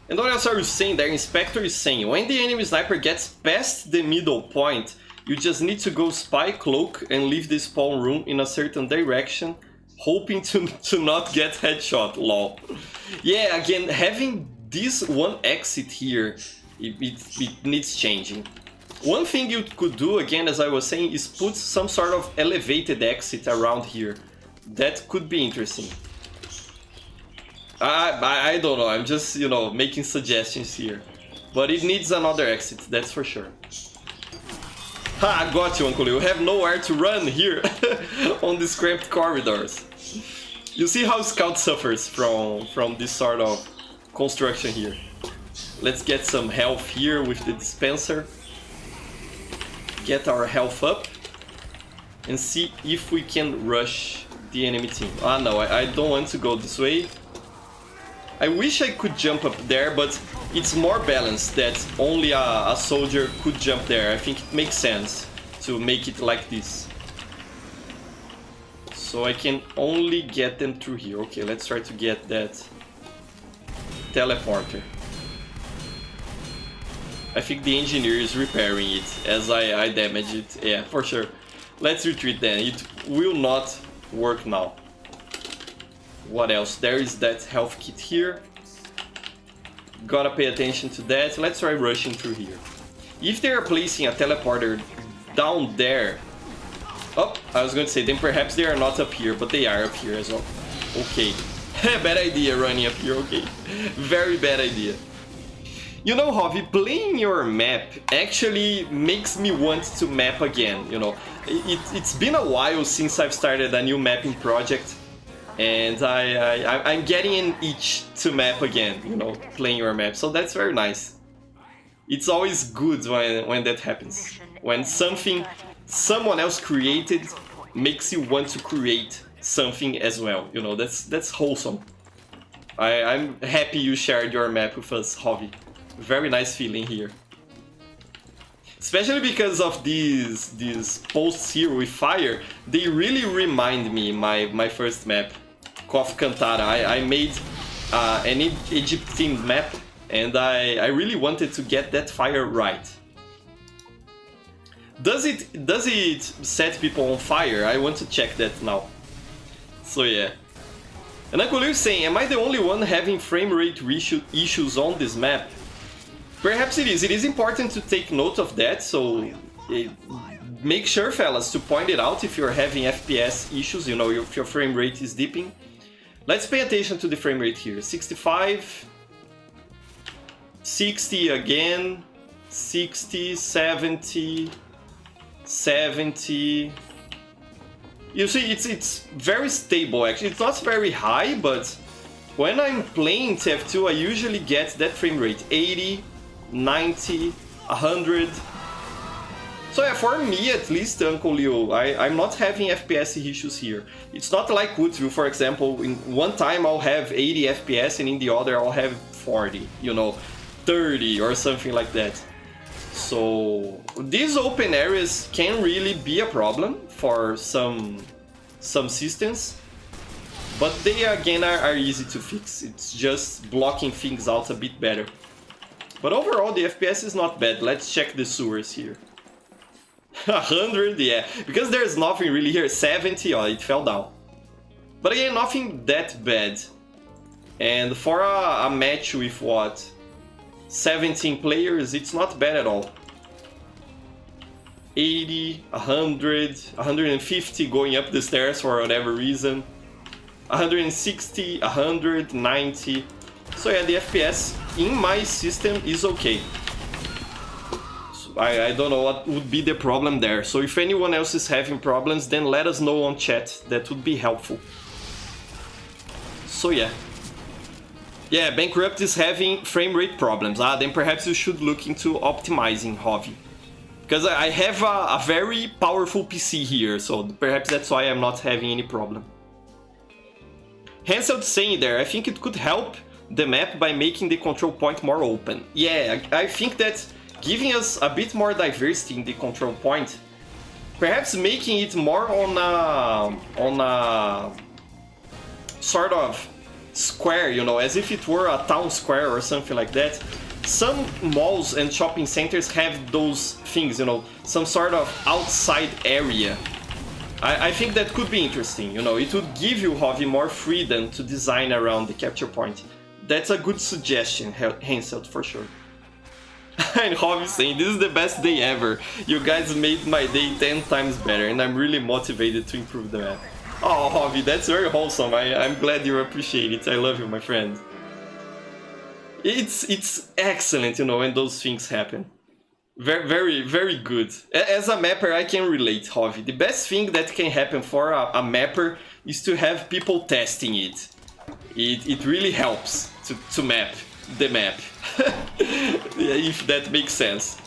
And what else are you saying there? Inspector is saying, when the enemy sniper gets past the middle point, you just need to go spy cloak and leave the spawn room in a certain direction, hoping to not get headshot, lol. Yeah, again, having this one exit here, it needs changing. One thing you could do, again, as I was saying, is put some sort of elevated exit around here. That could be interesting. I don't know, I'm just, you know, making suggestions here. But it needs another exit, that's for sure. Ha, I got you, Uncle Leo. You have nowhere to run here on these cramped corridors. You see how Scout suffers from this sort of construction here. Let's get some health here with the dispenser. Get our health up. And see if we can rush the enemy team. Ah no, I don't want to go this way. I wish I could jump up there, but it's more balanced that only a soldier could jump there. I think it makes sense to make it like this. So I can only get them through here. Okay, let's try to get that teleporter. I think the engineer is repairing it as I damage it. Yeah, for sure. Let's retreat then. It will not work now. What else? There is that health kit here. Gotta pay attention to that. Let's try rushing through here. If they are placing a teleporter down there... Oh, I was going to say, then perhaps they are not up here, but they are up here as well. Okay. Bad idea running up here, okay. Very bad idea. You know, Javi, playing your map actually makes me want to map again, you know. It's been a while since I've started a new mapping project. And I'm getting an itch to map again, you know, playing your map. So that's very nice. It's always good when that happens. When something someone else created makes you want to create something as well. You know, that's wholesome. I'm happy you shared your map with us, Javi. Very nice feeling here. Especially because of these posts here with fire, they really remind me my first map. Kof Kantara. I made an Egyptian map, and I really wanted to get that fire right. Does it set people on fire? I want to check that now. So yeah. And Uncle Leo is saying, am I the only one having frame rate issues on this map? Perhaps it is. It is important to take note of that, so make sure, fellas, to point it out if you're having FPS issues, you know, if your frame rate is dipping. Let's pay attention to the frame rate here. 65, 60 again, 60, 70, 70. You see, it's very stable actually. It's not very high, but when I'm playing TF2, I usually get that frame rate. 80, 90, 100. So yeah, for me at least, Uncle Leo, I'm not having FPS issues here. It's not like Woodsville, for example. In one time I'll have 80 FPS and in the other I'll have 40, you know, 30 or something like that. So these open areas can really be a problem for some systems, but they again are easy to fix. It's just blocking things out a bit better. But overall the FPS is not bad. Let's check the sewers here. 100, yeah, because there's nothing really here. 70, oh, it fell down. But again, nothing that bad. And for a match with what? 17 players, it's not bad at all. 80, 100, 150 going up the stairs for whatever reason. 160, 190. So yeah, the FPS in my system is okay. I don't know what would be the problem there. So if anyone else is having problems, then let us know on chat. That would be helpful. So yeah. Yeah, Bankrupt is having frame rate problems. Then perhaps you should look into optimizing, Javi. Because I have a very powerful PC here, so perhaps that's why I'm not having any problem. Hansel saying there, I think it could help the map by making the control point more open. Yeah, I think that giving us a bit more diversity in the control point, perhaps making it more on a sort of square, you know, as if it were a town square or something like that. Some malls and shopping centers have those things, you know, some sort of outside area. I think that could be interesting, you know, it would give you, Javi, more freedom to design around the capture point. That's a good suggestion, Hansel, for sure. And Hobby saying, this is the best day ever. You guys made my day 10 times better, and I'm really motivated to improve the map. Oh, Hobby, that's very wholesome. I'm glad you appreciate it. I love you, my friend. It's excellent, you know, when those things happen. Very, very good. As a mapper, I can relate, Hobby. The best thing that can happen for a mapper is to have people testing it. It really helps to map the map, if that makes sense.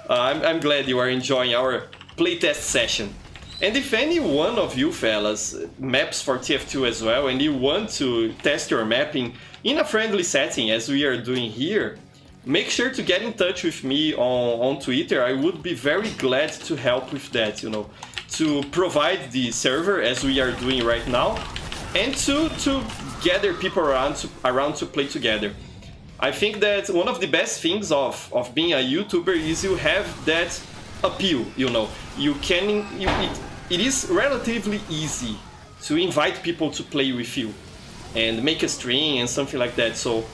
I'm glad you are enjoying our playtest session. And if any one of you fellas maps for TF2 as well, and you want to test your mapping in a friendly setting as we are doing here, make sure to get in touch with me on Twitter. I would be very glad to help with that, you know, to provide the server as we are doing right now, and to gather people around to play together. I think that one of the best things of being a YouTuber is you have that appeal, you know. It is relatively easy to invite people to play with you and make a stream and something like that. So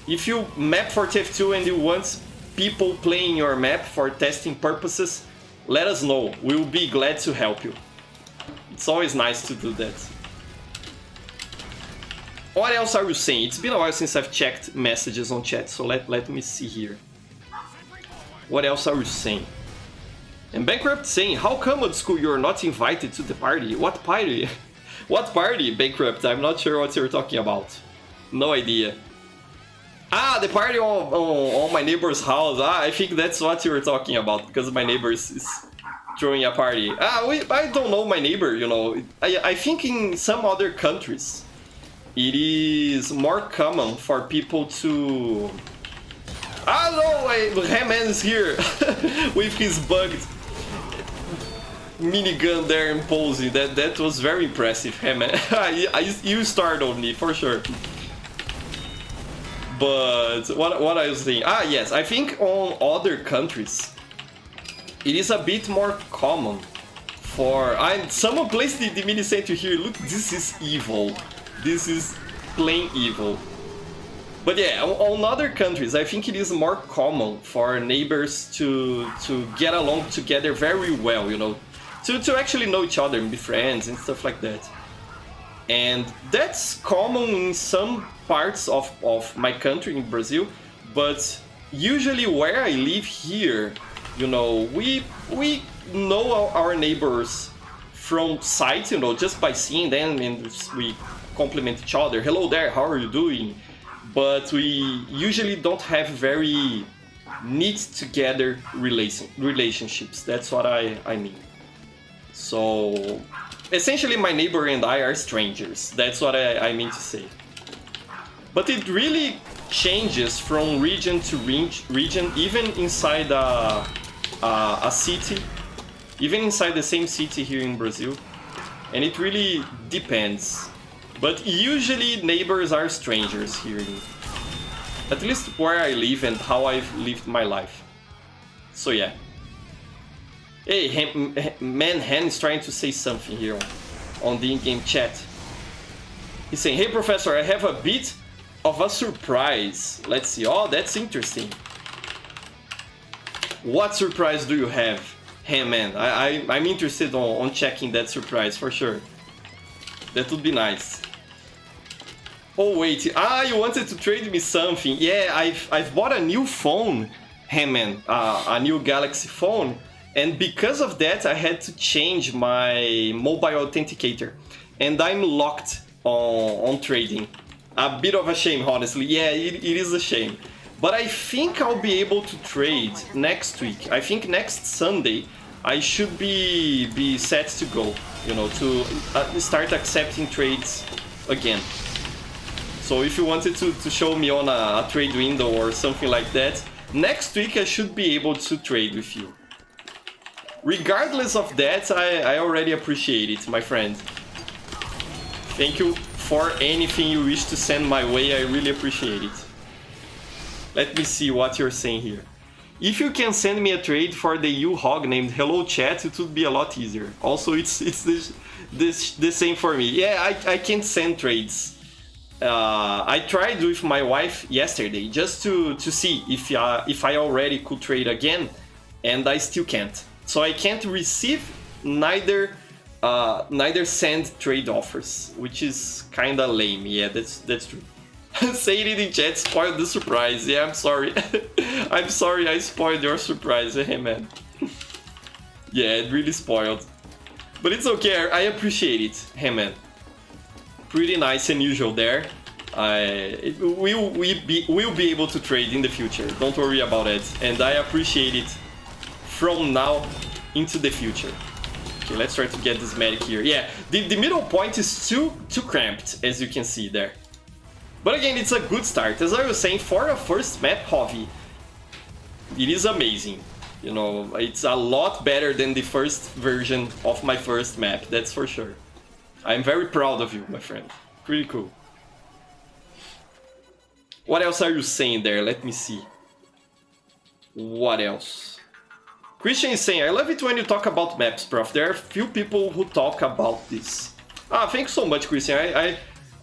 if you map for TF2 and you want people playing your map for testing purposes, let us know. We'll be glad to help you. It's always nice to do that. What else are you saying? It's been a while since I've checked messages on chat, so let me see here. What else are you saying? And Bankrupt saying, how come old school you're not invited to the party? What party? What party, Bankrupt? I'm not sure what you're talking about. No idea. Ah, the party on my neighbor's house. Ah, I think that's what you were talking about, because my neighbor is throwing a party. Ah, I don't know my neighbor, you know. I think in some other countries it is more common for people to... Hello, Hammond is here with his bugged minigun there and posing. That was very impressive, Hammond. You startled me, for sure. But what I was saying... Ah, yes, I think on other countries it is a bit more common for... Someone placed the mini sentry here. Look, this is evil. This is plain evil. But yeah, on other countries, I think it is more common for neighbors to get along together very well, you know, to actually know each other and be friends and stuff like that. And that's common in some parts of my country, in Brazil, but usually where I live here, you know, we know our neighbors from sight, you know, just by seeing them, and we compliment each other. Hello there, how are you doing? But we usually don't have very neat together relationships. That's what I mean. So essentially my neighbor and I are strangers. That's what I mean to say. But it really changes from region to region, even inside a city, even inside the same city here in Brazil. And it really depends. But usually neighbors are strangers here, at least where I live and how I've lived my life. So yeah. Hey, Manhan is trying to say something here on the in-game chat. He's saying, hey Professor, I have a bit of a surprise. Let's see. Oh, that's interesting. What surprise do you have? Hey man, I'm interested on checking that surprise for sure. That would be nice. Oh wait, you wanted to trade me something. Yeah, I've bought a new phone, Hammond, a new Galaxy phone, and because of that I had to change my mobile authenticator, and I'm locked on trading. A bit of a shame, honestly. Yeah, it is a shame. But I think I'll be able to trade next week. I think next Sunday I should be set to go, you know, to start accepting trades again. So if you wanted to show me on a trade window or something like that, next week I should be able to trade with you. Regardless of that, I already appreciate it, my friend. Thank you for anything you wish to send my way, I really appreciate it. Let me see what you're saying here. If you can send me a trade for the U-Hog named Hello Chat, it would be a lot easier. Also, it's the same for me. Yeah, I can't send trades. I tried with my wife yesterday just to see if I already could trade again, and I still can't. So I can't receive neither send trade offers, which is kinda lame. Yeah, that's true. Saying it in chat spoiled the surprise. Yeah, I'm sorry. I'm sorry I spoiled your surprise, hey man. Yeah, it really spoiled. But it's okay, I appreciate it, hey man. Pretty nice and usual there. We'll be able to trade in the future, don't worry about it. And I appreciate it from now into the future. Okay, let's try to get this medic here. Yeah, the middle point is too cramped, as you can see there. But again, it's a good start. As I was saying, for a first map, Hobby, it is amazing. You know, it's a lot better than the first version of my first map, that's for sure. I'm very proud of you, my friend. Pretty cool. What else are you saying there? Let me see. What else? Christian is saying, I love it when you talk about maps, prof. There are few people who talk about this. Ah, thanks so much, Christian.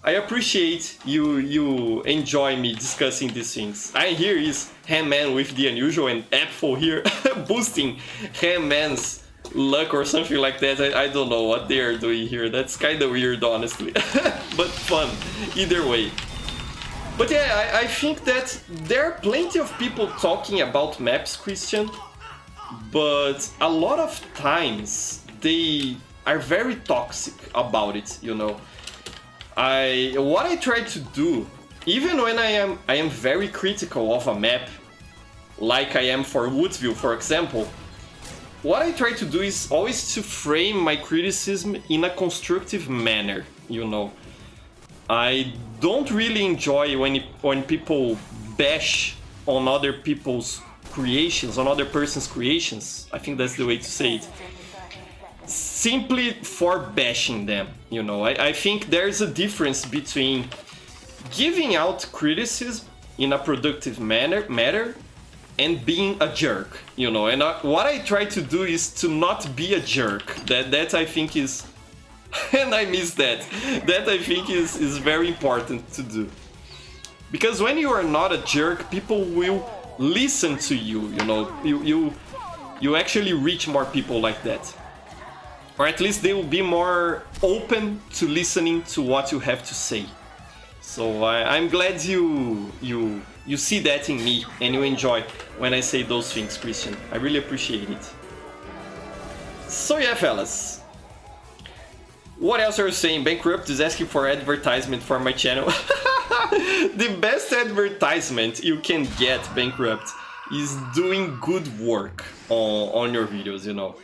I appreciate you enjoy me discussing these things. And here is Hamman with the unusual and Apple here boosting Hamman's luck or something like that. I don't know what they are doing here. That's kind of weird, honestly. But fun, either way. But yeah, I think that there are plenty of people talking about maps, Christian. But a lot of times they are very toxic about it, you know. What I try to do, even when I am very critical of a map, like I am for Woodsville, for example, what I try to do is always to frame my criticism in a constructive manner, you know. I don't really enjoy when people bash on other people's creations, on other person's creations. I think that's the way to say it. Simply for bashing them, you know. I think there's a difference between giving out criticism in a productive manner and being a jerk, you know. And what I try to do is to not be a jerk. That I think is, and I miss that. That I think is very important to do. Because when you are not a jerk, people will listen to you, you know. You actually reach more people like that. Or at least they will be more open to listening to what you have to say. So I'm glad you see that in me and you enjoy when I say those things, Christian. I really appreciate it. So yeah, fellas. What else are you saying? Bankrupt is asking for advertisement for my channel. The best advertisement you can get, Bankrupt, is doing good work on your videos, you know.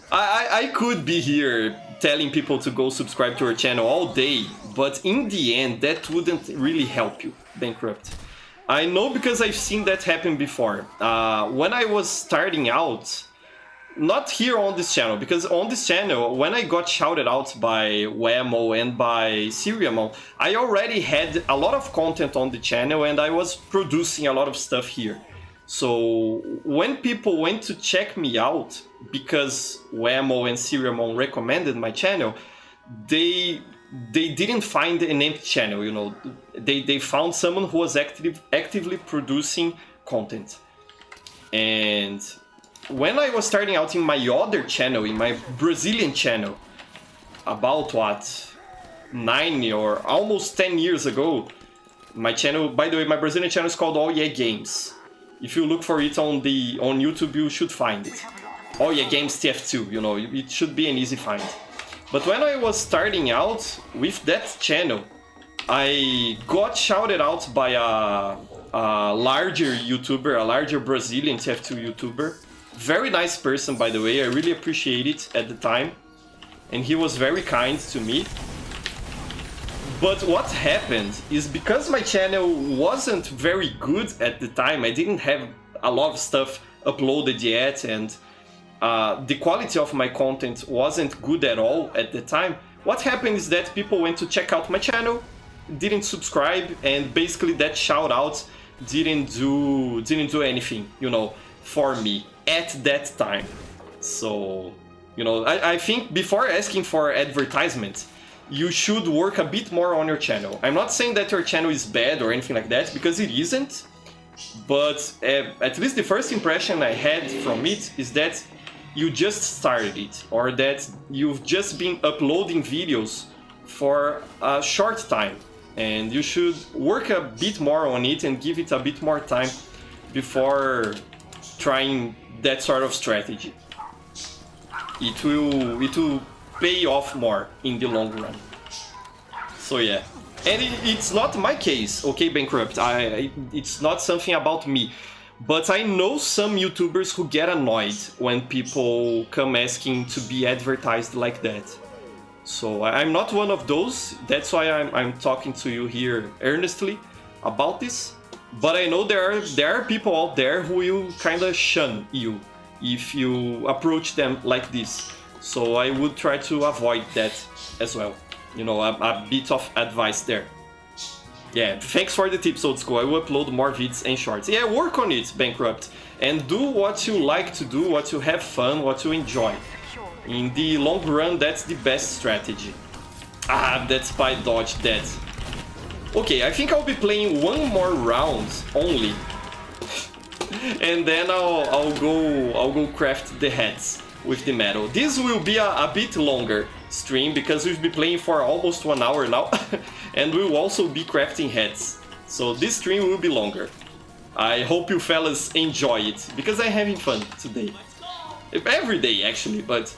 I could be here telling people to go subscribe to our channel all day, but in the end, that wouldn't really help you, Bankrupt. I know because I've seen that happen before. When I was starting out, not here on this channel, because on this channel, when I got shouted out by Whammo and by Siriamon, I already had a lot of content on the channel and I was producing a lot of stuff here. So when people went to check me out, because Whammo and Siriamon recommended my channel, they didn't find an empty channel, you know. They found someone who was actively producing content. And when I was starting out in my other channel, in my Brazilian channel, about what, 9 or almost 10 years ago, my channel, by the way, my Brazilian channel is called Oh Yeah Games. If you look for it on YouTube, you should find it. Oh Yeah Games TF2, you know, it should be an easy find. But when I was starting out with that channel, I got shouted out by a larger YouTuber, a larger Brazilian TF2 YouTuber. Very nice person, by the way, I really appreciate it at the time. And he was very kind to me. But what happened is, because my channel wasn't very good at the time, I didn't have a lot of stuff uploaded yet, and the quality of my content wasn't good at all at the time. What happened is that people went to check out my channel, didn't subscribe, and basically that shout out didn't do anything, you know, for me at that time. So, you know, I think before asking for advertisement, you should work a bit more on your channel. I'm not saying that your channel is bad or anything like that, because it isn't, but at least the first impression I had from it is that you just started it, or that you've just been uploading videos for a short time, and you should work a bit more on it and give it a bit more time before trying that sort of strategy. It will pay off more in the long run. So yeah, and it's not my case, okay, Bankrupt. It's not something about me, but I know some YouTubers who get annoyed when people come asking to be advertised like that. So I'm not one of those. That's why I'm talking to you here earnestly about this. But I know there are people out there who will kind of shun you if you approach them like this. So I would try to avoid that as well. You know, a bit of advice there. Yeah, thanks for the tips, Old School. I will upload more vids and shorts. Yeah, work on it, Bankrupt. And do what you like to do, what you have fun, what you enjoy. In the long run, that's the best strategy. Ah, that spy dodged that. Okay, I think I'll be playing one more round only. And then I'll go craft the heads with the metal. This will be a bit longer stream because we've been playing for almost 1 hour now. And we'll also be crafting heads. So this stream will be longer. I hope you fellas enjoy it, because I'm having fun today. Every day actually, but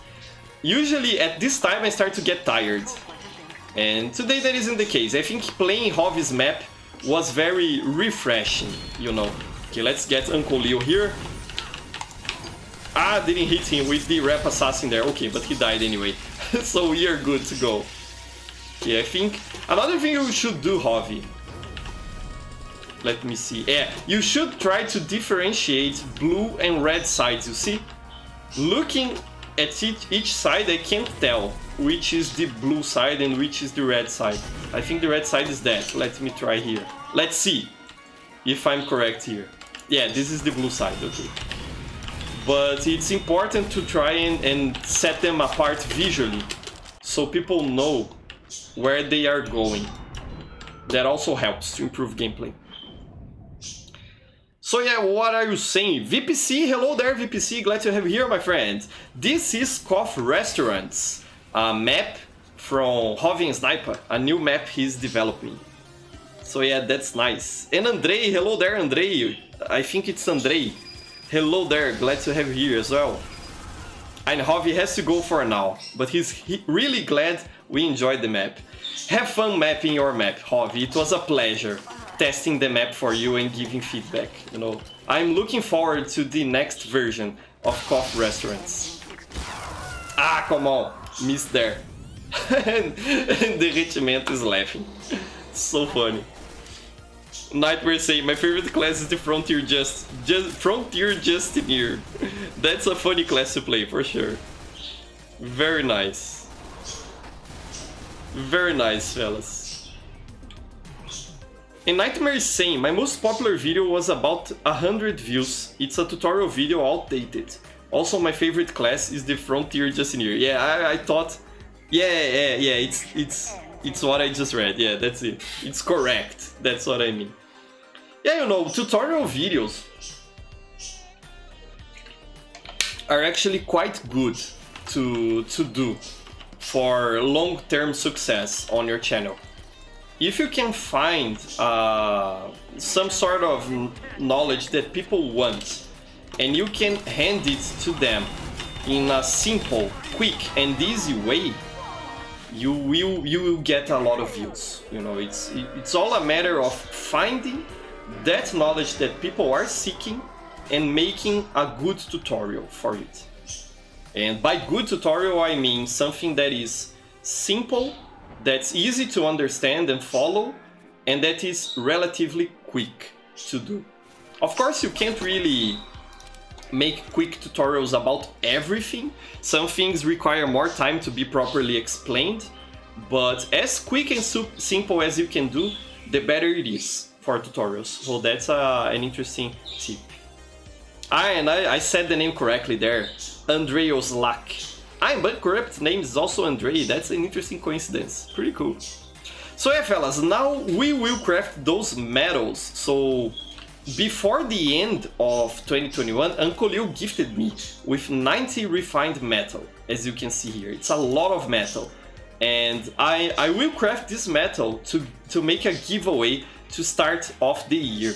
usually at this time I start to get tired. And today that isn't the case. I think playing Hovi's map was very refreshing, you know. Okay, let's get Uncle Leo here. Ah, didn't hit him with the rap assassin there. Okay, but he died anyway. So we are good to go. Okay, I think another thing you should do, Hovi. Let me see. Yeah, you should try to differentiate blue and red sides, you see? Looking at each side, I can't tell which is the blue side and which is the red side. I think the red side is that. Let me try here. Let's see if I'm correct here. Yeah, this is the blue side, okay. But it's important to try and set them apart visually, so people know where they are going. That also helps to improve gameplay. So yeah, what are you saying? VPC, hello there VPC, glad to have you here, my friend. This is Coffee Restaurants, a map from Hovi and Sniper, a new map he's developing. So yeah, that's nice. And Andrei, hello there Andrei, I think it's Andrei. Hello there, glad to have you here as well. And Hovi has to go for now, but he's really glad we enjoyed the map. Have fun mapping your map, Hovi, it was a pleasure testing the map for you and giving feedback, you know. I'm looking forward to the next version of Coffee Restaurants. Ah, come on, missed there. and the Regiment is laughing. So funny. Nightmare saying, my favorite class is the Frontier Frontier Justineer. That's a funny class to play, for sure. Very nice. Very nice, fellas. And Nightmare is saying, my most popular video was about 100 views. It's a tutorial video outdated. Also, my favorite class is the Frontier Justineer. Yeah, I thought... Yeah, it's what I just read. Yeah, that's it. It's correct. That's what I mean. Yeah, you know, tutorial videos are actually quite good to do for long-term success on your channel. If you can find some sort of knowledge that people want and you can hand it to them in a simple, quick and easy way, you will get a lot of views. You know, it's all a matter of finding that knowledge that people are seeking and making a good tutorial for it. And by good tutorial I mean something that is simple, that's easy to understand and follow, and that is relatively quick to do. Of course, you can't really make quick tutorials about everything. Some things require more time to be properly explained, but as quick and simple as you can do, the better it is for tutorials. So that's an interesting tip. And I said the name correctly there, Andrei Oslak. But corrupt name is also Andre. That's an interesting coincidence. Pretty cool. So yeah, fellas, now we will craft those medals. So before the end of 2021, Uncle Lil gifted me with 90 refined metal, as you can see here. It's a lot of metal. And I will craft this metal to make a giveaway to start off the year.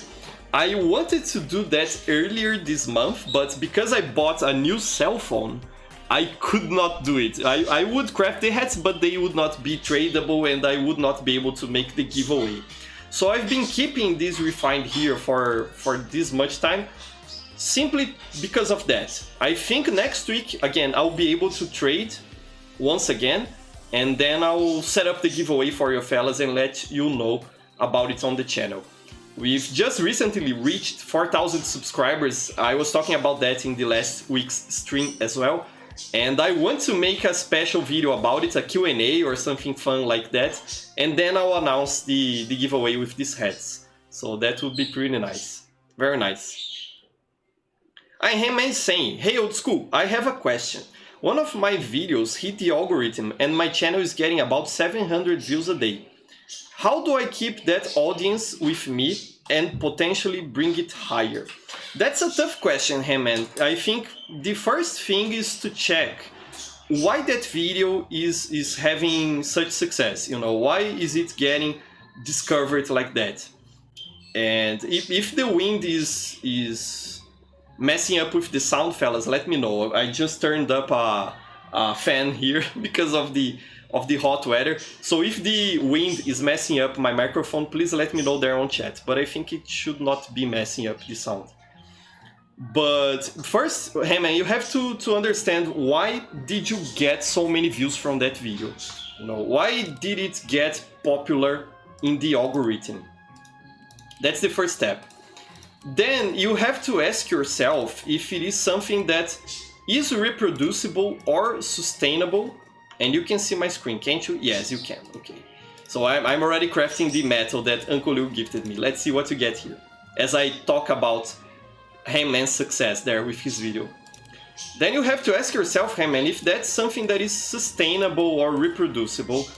I wanted to do that earlier this month, but because I bought a new cell phone, I could not do it. I would craft the hats, but they would not be tradable and I would not be able to make the giveaway. So I've been keeping this refined here for this much time, simply because of that. I think next week, again, I'll be able to trade once again, and then I'll set up the giveaway for you fellas and let you know about it on the channel. We've just recently reached 4,000 subscribers. I was talking about that in the last week's stream as well. And I want to make a special video about it, a Q&A or something fun like that. And then I'll announce the giveaway with these hats. So that would be pretty nice. Very nice. I am saying, hey old school, I have a question. One of my videos hit the algorithm and my channel is getting about 700 views a day. How do I keep that audience with me and potentially bring it higher? That's a tough question, Hammond. I think the first thing is to check why that video is having such success. You know, why is it getting discovered like that? And if the wind is messing up with the sound, fellas, let me know. I just turned up a fan here because of the hot weather. So if the wind is messing up my microphone, please let me know there on chat. But I think it should not be messing up the sound. But first, hey man, you have to understand why did you get so many views from that video? You know, why did it get popular in the algorithm? That's the first step. Then you have to ask yourself if it is something that is reproducible or sustainable. And you can see my screen, can't you? Yes, you can. Okay. So I'm already crafting the metal that Uncle Lil gifted me. Let's see what you get here, as I talk about Hangman's success there with his video. Then you have to ask yourself, Hangman, if that's something that is sustainable or reproducible.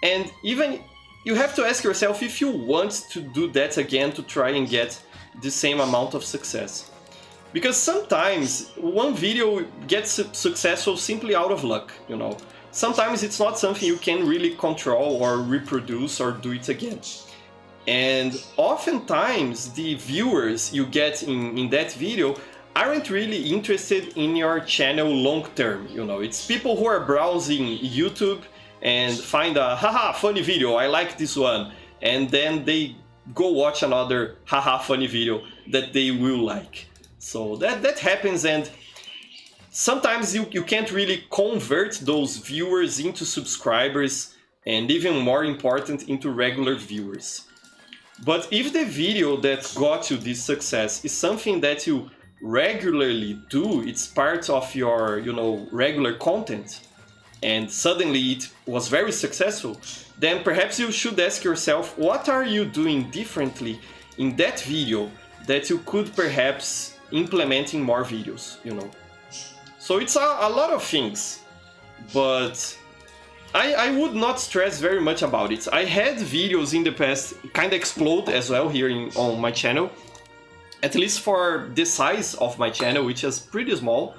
And even you have to ask yourself if you want to do that again to try and get the same amount of success. Because sometimes one video gets successful simply out of luck, you know. Sometimes it's not something you can really control or reproduce or do it again. And oftentimes the viewers you get in that video aren't really interested in your channel long term, you know. It's people who are browsing YouTube and find a haha funny video, I like this one, and then they go watch another haha funny video that they will like. So that happens, and sometimes you can't really convert those viewers into subscribers, and even more important, into regular viewers. But if the video that got you this success is something that you regularly do, it's part of your, you know, regular content, and suddenly it was very successful, then perhaps you should ask yourself, what are you doing differently in that video that you could perhaps implement in more videos, you know? So it's a lot of things, but I would not stress very much about it. I had videos in the past kind of explode as well here on my channel, at least for the size of my channel, which is pretty small.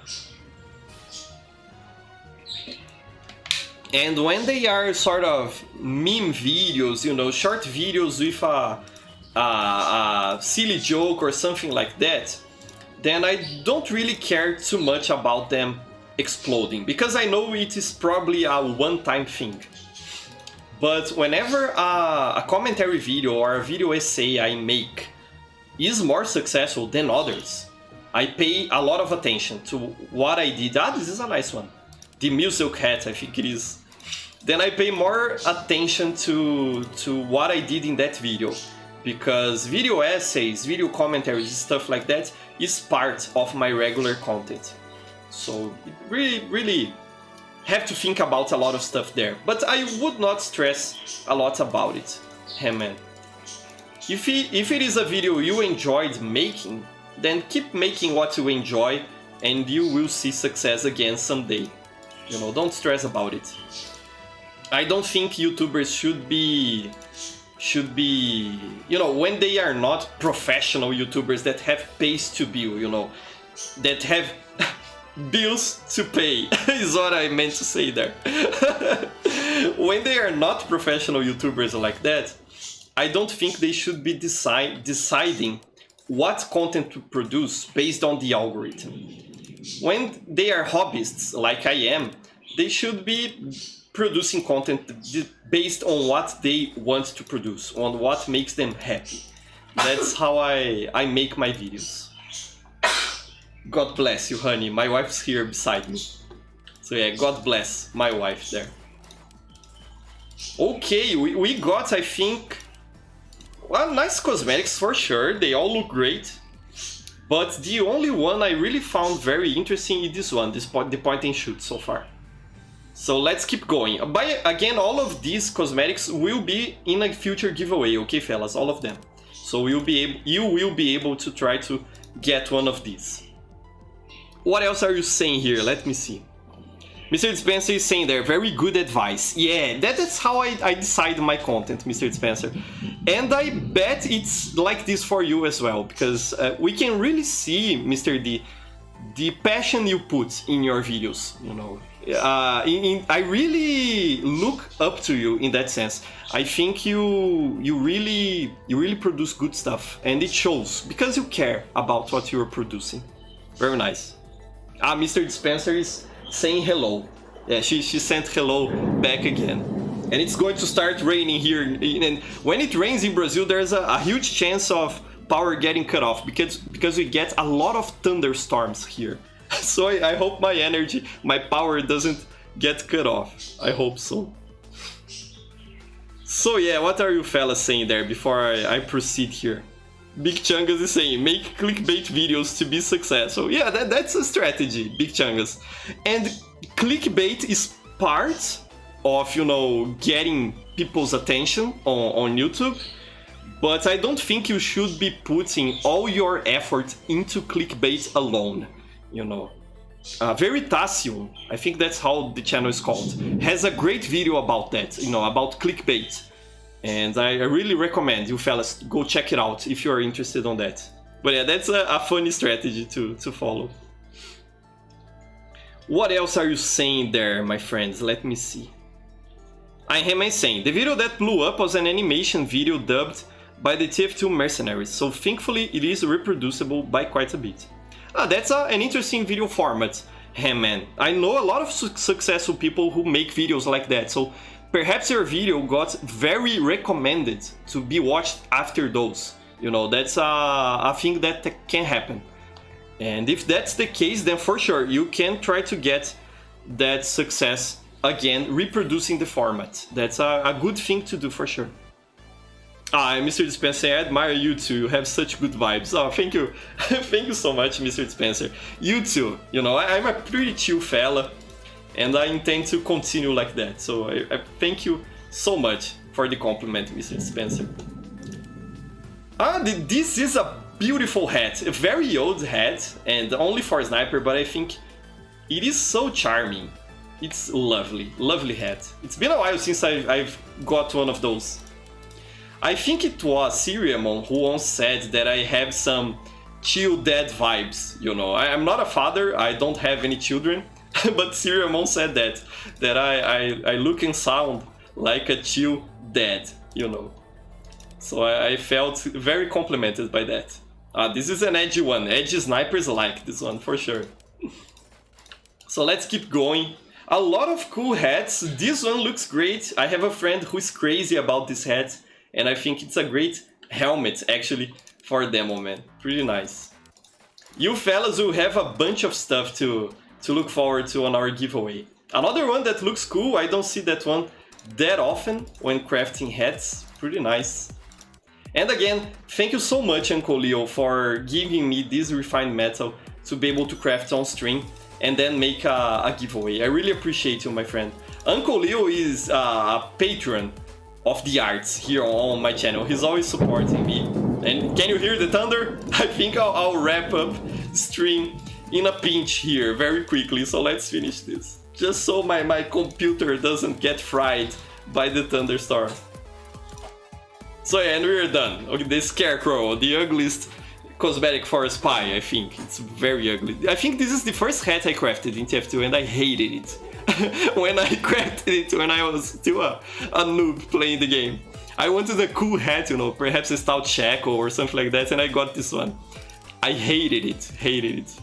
And when they are sort of meme videos, you know, short videos with a silly joke or something like that, then I don't really care too much about them exploding, because I know it is probably a one-time thing. But whenever a commentary video or a video essay I make is more successful than others, I pay a lot of attention to what I did. Ah, this is a nice one. The Music hat, I think it is. Then I pay more attention to what I did in that video, because video essays, video commentaries, stuff like that is part of my regular content. So really have to think about a lot of stuff there. But I would not stress a lot about it. Hey man, if it is a video you enjoyed making, then keep making what you enjoy and you will see success again someday. You know, don't stress about it. I don't think YouTubers should be, you know, when they are not professional YouTubers that have pays to bill, you know, that have bills to pay, is what I meant to say there. When they are not professional YouTubers like that, I don't think they should be deciding what content to produce based on the algorithm. When they are hobbyists, like I am, they should be producing content based on what they want to produce, on what makes them happy. That's how I make my videos. God bless you, honey. My wife's here beside me. So yeah, God bless my wife there. Okay, we got, I think, well, nice cosmetics for sure. They all look great. But the only one I really found very interesting is this one, the point and shoot so far. So let's keep going. Again, all of these cosmetics will be in a future giveaway, okay, fellas? All of them. So you will be able to try to get one of these. What else are you saying here? Let me see. Mr. Spencer is saying there, very good advice. Yeah, that's how I decide my content, Mr. Spencer. And I bet it's like this for you as well, because we can really see, Mr. D, the passion you put in your videos, you know. I really look up to you in that sense. I think you really produce good stuff, and it shows because you care about what you are producing. Very nice. Mr. Spencer is saying hello. Yeah, she sent hello back again. And it's going to start raining here. And when it rains in Brazil, there's a huge chance of power getting cut off because we get a lot of thunderstorms here. So I hope my energy, my power doesn't get cut off. I hope so. So yeah, what are you fellas saying there before I proceed here? Big Chungus is saying, make clickbait videos to be successful. Yeah, that's a strategy, Big Chungus. And clickbait is part of, you know, getting people's attention on YouTube. But I don't think you should be putting all your effort into clickbait alone, you know. Veritasium, I think that's how the channel is called, has a great video about that, you know, about clickbait. And I really recommend you fellas go check it out if you are interested on that. But yeah, that's a funny strategy to follow. What else are you saying there, my friends? Let me see. I am saying, the video that blew up was an animation video dubbed by the TF2 mercenaries, so thankfully it is reproducible by quite a bit. That's an interesting video format, man. I know a lot of successful people who make videos like that, so perhaps your video got very recommended to be watched after those. You know, that's a thing that can happen. And if that's the case, then for sure you can try to get that success again, reproducing the format. That's a good thing to do for sure. Mr. Spencer, I admire you too. You have such good vibes. Oh, thank you. Thank you so much, Mr. Spencer. You too. You know, I'm a pretty chill fella, and I intend to continue like that. So I thank you so much for the compliment, Mr. Spencer. This is a beautiful hat. A very old hat, and only for Sniper, but I think it is so charming. It's lovely. Lovely hat. It's been a while since I've got one of those. I think it was Siriamon who once said that I have some chill dad vibes, you know. I'm not a father, I don't have any children, but Siriamon said that I look and sound like a chill dad, you know. So I felt very complimented by that. This is an edgy one. Edgy snipers like this one, for sure. So let's keep going. A lot of cool hats. This one looks great. I have a friend who is crazy about this hat, and I think it's a great helmet, actually, for a demo, man. Pretty nice. You fellas will have a bunch of stuff to look forward to on our giveaway. Another one that looks cool, I don't see that one that often when crafting hats. Pretty nice. And again, thank you so much, Uncle Leo, for giving me this refined metal to be able to craft on stream and then make a giveaway. I really appreciate you, my friend. Uncle Leo is a patron of the arts here on my channel. He's always supporting me. And can you hear the thunder? I think I'll wrap up the stream in a pinch here very quickly, so let's finish this. just so my computer doesn't get fried by the thunderstorm. So yeah, and we're done. Okay, the Scarecrow, the ugliest cosmetic for a spy, I think. It's very ugly. I think this is the first hat I crafted in TF2 and I hated it. When I crafted it when I was still a noob playing the game. I wanted a cool hat, you know, perhaps a stout shackle or something like that, and I got this one. I hated it.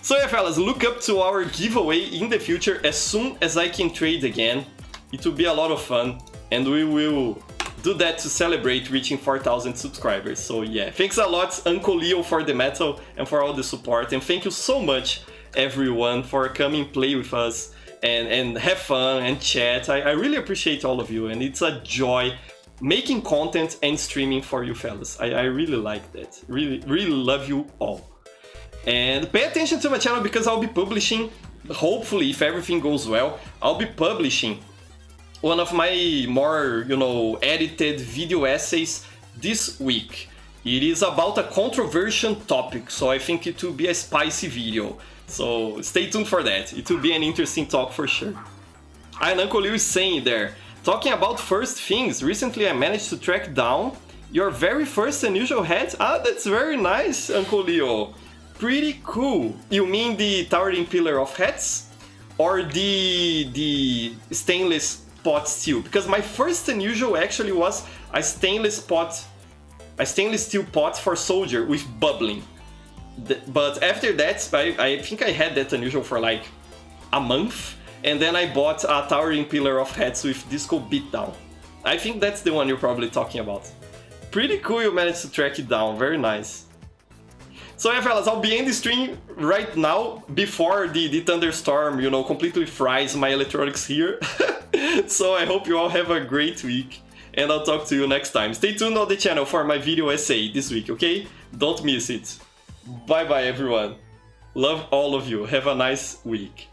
So yeah, fellas, look up to our giveaway in the future as soon as I can trade again. It will be a lot of fun, and we will do that to celebrate reaching 4,000 subscribers. So yeah, thanks a lot Uncle Leo for the metal and for all the support, and thank you so much everyone for coming play with us and have fun and chat. I really appreciate all of you, and it's a joy making content and streaming for you fellas. I really like that. Really love you all. And pay attention to my channel because I'll be publishing, hopefully if everything goes well, I'll be publishing one of my more, you know, edited video essays this week. It is about a controversial topic, so I think it will be a spicy video. So stay tuned for that. It will be an interesting talk for sure. And Uncle Leo is saying there, talking about first things, recently I managed to track down your very first unusual hat. Ah, that's very nice, Uncle Leo. Pretty cool. You mean the towering pillar of hats? Or the stainless pot steel? Because my first unusual actually was a stainless steel pot for soldier with bubbling. But after that, I think I had that unusual for like a month, and then I bought a towering pillar of hats with disco beatdown. I think that's the one you're probably talking about. Pretty cool you managed to track it down, very nice. So yeah fellas, I'll be ending the stream right now before the thunderstorm, you know, completely fries my electronics here. So I hope you all have a great week, and I'll talk to you next time. Stay tuned on the channel for my video essay this week, okay? Don't miss it. Bye bye everyone. Love all of you. Have a nice week.